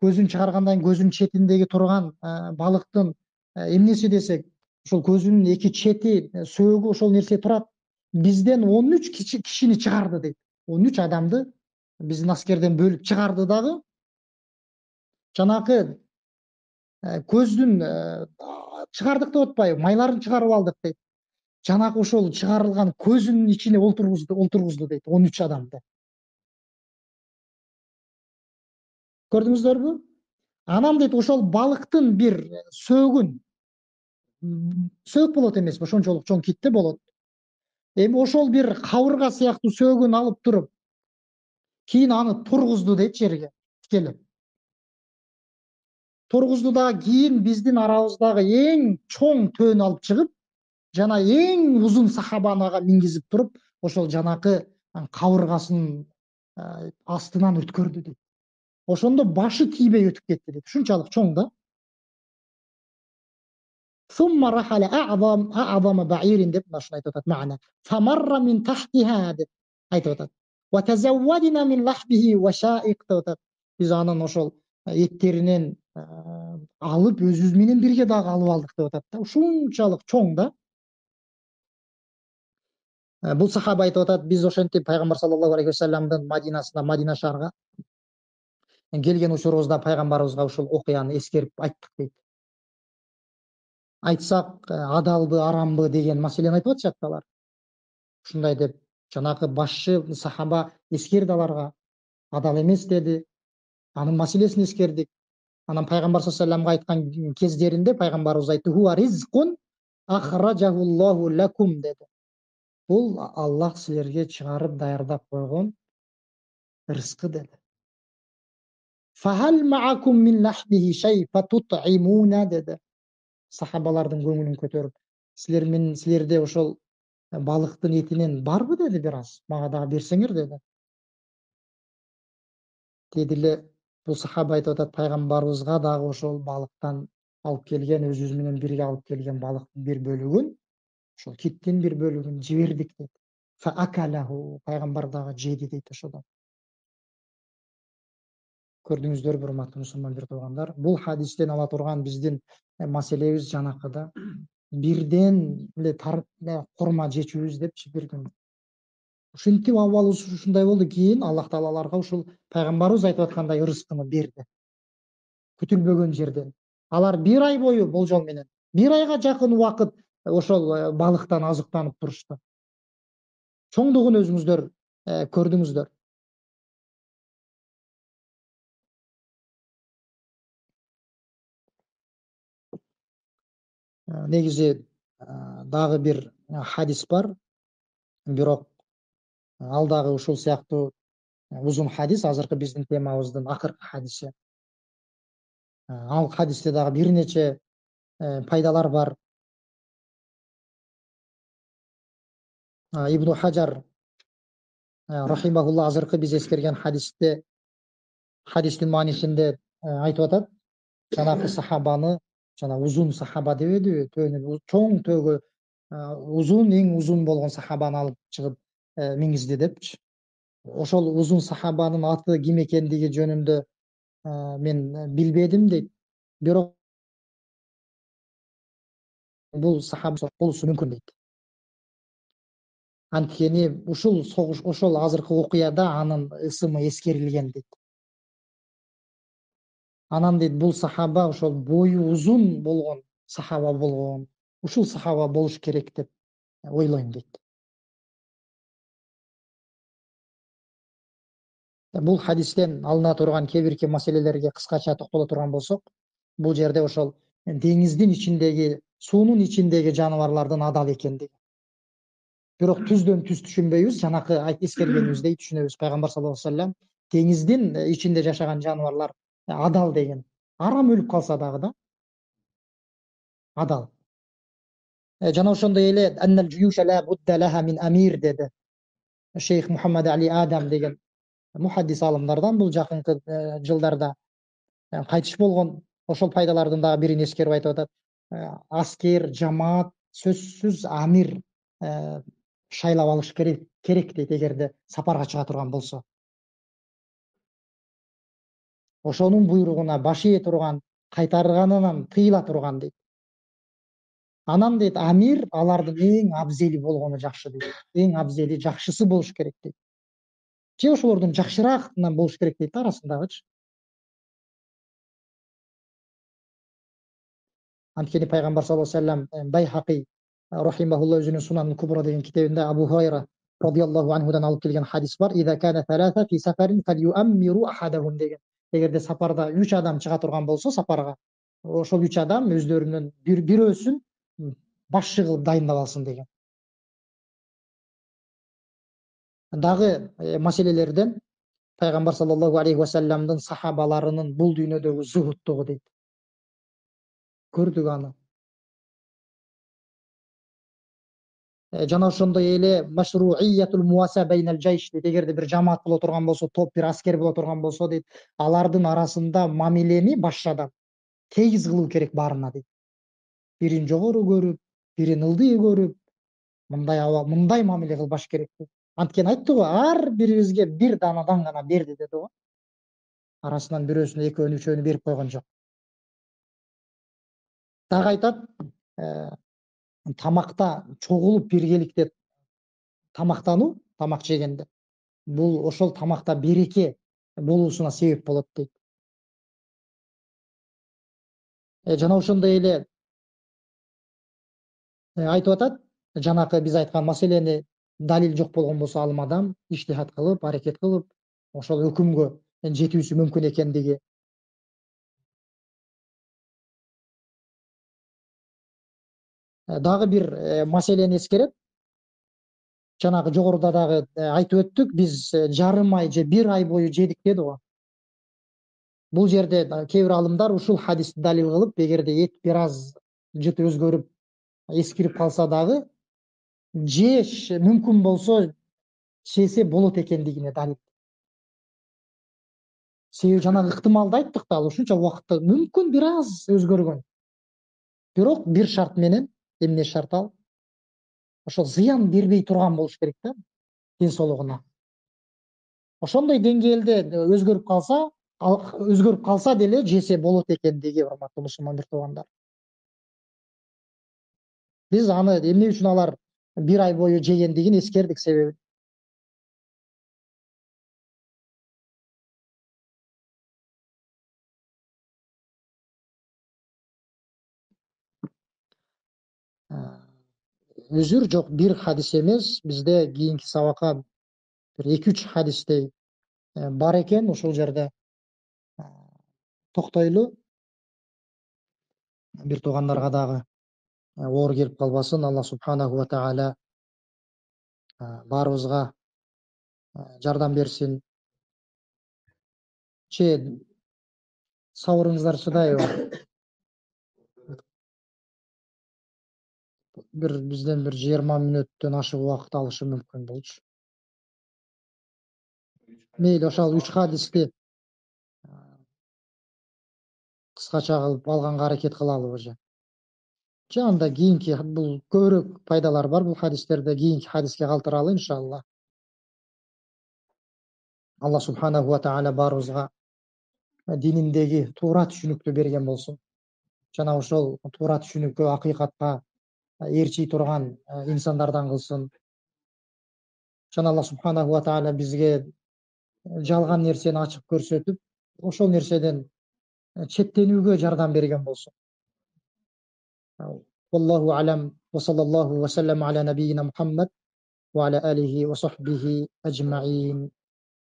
Speaker 1: Көзүн чыгаргандан кийин көзүнүн четиндеги турган балыктын эмнеси десек, ошол көзүнүн эки чети, сөөгү ошол нерсе турат. Бизден 13 кишини чыгарды дейт. 13 адамды биздин аскерден бөлүп чыгарды дагы. Жанакы көздүн чыгардык деп атпайбы, майларын чыгарып алдык дейт. Жанакы ошол чыгарылган көзүнүн ичине олтургузду дейт 13 адамды. Көрдүңүздөрбү? Анан дейт ошол балыктын бир сөөгүн, сөөк болот эмеспи, ошончолук чоң китте болот. Эми ошол бир кабырга сыяктуу сөөгүн алып туруп, кийин аны тургузду дейт жерге тикелеп. Тургузду дагы кийин биздин арабыздагы эң чоң төөнү алып чыгып, жана эң узун сахабаны ага мингизип туруп, ошол жанакы кабыргасынын астынан өткөрдү дейт. Ошондо башы тийбей өтүп кетти дейт. Ушунчалык чоң да. ثم رحل أعظم بعير деп машина айтып атат мана. فمر من تحتها деп айтып атат. وتزودنا من لحمه وشائق деп атат. Биз анын ошол эттеринен алып өзүбүз менен бирге дагы алып алдык деп атат да. Ушунчалык чоң да. Бул сахаба айтып атат, биз ошентип пайгамбар саллаллаху алейхи вассаламдын Мадинасына, Мадина шаарга келген учурубузда пайгамбарыбызга ушул окуяны эскерип айттык дейт. Айтсак адалбы, арамбы деген маселени айтып атышат алар. Ушундай деп жанакы башчы сахаба эскерди аларга. Адал эмес деди. Анын маселесин эскердик. Анан пайгамбар саллаллаху алейхи вассалам айткан кездеринде пайгамбарыбыз айтты: "Хуа ризкун ахраджахуллаху лакум" деди. Бул Аллах силерге чыгарып даярдап койгон рызкы деди. Фахал маакум мин лахмихи шей фатут'имуна деди. Сахабалардын көңүлүн көтөрүп, силерде ошол балыктын этинен барбы деди бир аз. Мага дагы берсеңер деди. Деди эле бул сахаба айтып атат, пайгамбарыбызга дагы ошол балыктан алып келген, өзүбүз менен бирге алып келген балыктын бир бөлүгүн, ошол киттин бир бөлүгүн жибердик дейт. Фа акалаху, пайгамбар дагы жеди дейт ошодон. Көрдүңүздөрбү, урматтуу мусулман бир туугандар, бул хадистен ала турган биздин маселебиз жанакыда бирден эле тарып курма жечүбүз депчи бир күн. Ушинтип абалыбыз ушундай болду, кийин Аллах Таала аларга ушул пайгамбарыбыз айтып аткандай рызкыны берди. Күтүлбөгөн жерден. Алар бир ай бою болжол менен, бир айга жакын убакыт ошол балыктан азыктанып турушту. Чоңдугун өзүңүздөр көрдүңүздөр. Негизи дагы бир хадис бар, бирок ал дагы ушул сыяктуу узун хадис, азыркы биздин темабыздын акыркы хадиси. Ал хадисте дагы бир нече пайдалар бар. Ибн Хаджар рахимахулла азыркы биз эскерген хадистин маанисинде айтып атат, жанакы сахабаны, жана узун сахаба дебедиби, төөнү чоң төөгө узун, эң узун болгон сахабаны алып чыгып мингизди депчи. Ошол узун сахабанын аты ким экендиги жөнүндө мен билбедим дейт. Бирок бул сахаба болушу мүмкүн дейт. Анткени ушул согуш, ошол азыркы окуяда анын ысымы эскерилген дейт. Анан дейт бул сахаба ошол бою узун болгон сахаба болгон. Ушул сахаба болуш керек деп ойлойм дейт. Бул хадистен алына турган кээ бирки маселелерге кыскача токтоло турган болсок, бул жерде ошол деңиздин ичиндеги, суунун ичиндеги жаныбарлардын адал экендиги. Бирок түздөн түз түшүнбөйбүз. Жанакы эскергенибиздей түшүнөбүз. Пайгамбар саллаллаху алейхи вассалам деңиздин ичинде жашаган жаныбарлар адал деген. Арам өлүп калса дагы да адал. Жана ошондой эле аннал жуюша ла будда лаха мин амир деди. Шейх Мухаммад Али Адам деген мухаддис алымдардан бул жакынкы жылдарда кайтыш болгон. Ошол пайдалардын дагы бирин эскерип айтып атат. Аскер, жамаат сөзсүз амир шайлап алыш керек дейт, эгерде сапарга чыга турган болсо. Ошонун буйругуна баш ие турган, кайтарганынан тыйыла турган дейт. Анан дейт амир алардын эң абзели болгону жакшы дейт. Эң абзели, жакшысы болуш керек дейт. Же ошолордун жакшыраагынан болуш керек дейт арасындагычы. Анткени пайгамбар саллаллаху алейхи вассалам Байхақи рахимахулла өзүнүн Сунан Кубра деген китебинде Абу Хурайра радиаллаху анхудан алып келген хадис бар. Иза кана талата фи сафарин фальюаммиру ахадахум деген. Эгерде сапарда 3 адам чыга турган болсо сапарга, ошол 3 адам өздөрүнүн бирөөсүн башчы кылып дайындап алсын деген. Дагы маселелерден пайгамбар саллаллаху алейхи вассаламдын сахабаларынын бул дүйнөдөгү зухуттугу дейт. Көрдүк аны. Жана ошондой эле машруиятул муаса байнал жайш дейт. Эгерде бир жамаат боло турган болсо, топ бир аскер боло турган болсо дейт, алардын арасында мамилени башчадан тегиз кылуу керек баарына дейт. Бирин жогору көрүп, бирин ылдый көрүп, мындай мамиле кылбаш керек дейт. Анткени айтты го, ар бирибизге бир данадан гана берди деди го. Арасынан бирөөсүнө, экөөнү, үчөөнү берип койгон жок. Дагы айтат, тамакта чогулуп биргеликте тамактануу, тамак жегенде бул ошол тамакта береке болуусуна себеп болот дейт. Жана ошондой эле айтып атат, жанакы биз айткан маселени далил жок болгон болсо ал адам иштихат кылып, аракет кылып, ошол өкүмгө жетүүсү мүмкүн экендиги. Дагы бир маселени эскерет. Жанагы жогоруда дагы айтып өттүк, биз жарым ай же бир ай бою жедик деди го. Бул жерде кээ бир алымдар ушул хадисти далил кылып, эгерде эт бир аз жыты өзгөрүп, эскирип калса дагы жеш мүмкүн болсо жесе болот экендигине далил. Себеби жанагы ыктымалды айттык да, ал ушунча убакытта мүмкүн бир аз өзгөргөн. Бирок бир шарт менен, эмне шарт ал? Ошол зыян бербей турган болуш керек да ден соолугуна. Ошондой деңгээлде өзгөрүп калса деле жесе болот экендиги, урматтуу мусулман туугандар. Биз аны эмне үчүн алар бир ай бою жегендигин эскердик себеби. Өзүр жок, бир хадис эмес, бизде кийинки сабакка бир 2-3 хадистей бар экен. Ушул жерде токтойлу. Бир туугандарга дагы оор келип калбасын. Алла субханаху ва тааля баарыбызга жардам берсин. Сабырыңыздар чыдайбы? Бизден бир 20 мүнөттөн ашык убакыт алышы мүмкүн болчу. Мейли, ошол 3 хадисти кыскача кылып алганга аракет кылалыбы же? Же анда кийинки бул көбүрөөк пайдалар бар бул хадистерде, кийинки хадиске калтыралы иншалла. Алла субханаху ва тааля баарыбызга дининдеги туура түшүнүктү берген болсун. Жана ошол туура түшүнүккө, акыйкатка ээрчий турган инсандардан кылсын. Жана Алла субханаху ва тааля бизге жалган нерсени ачык көрсөтүп, ошол нерседен четтенүүгө жардам берген болсун. Wallahu alam wa sallallahu wa sallam ala nabiyyina Muhammad wa ala alihi wa sahbihi ajma'in.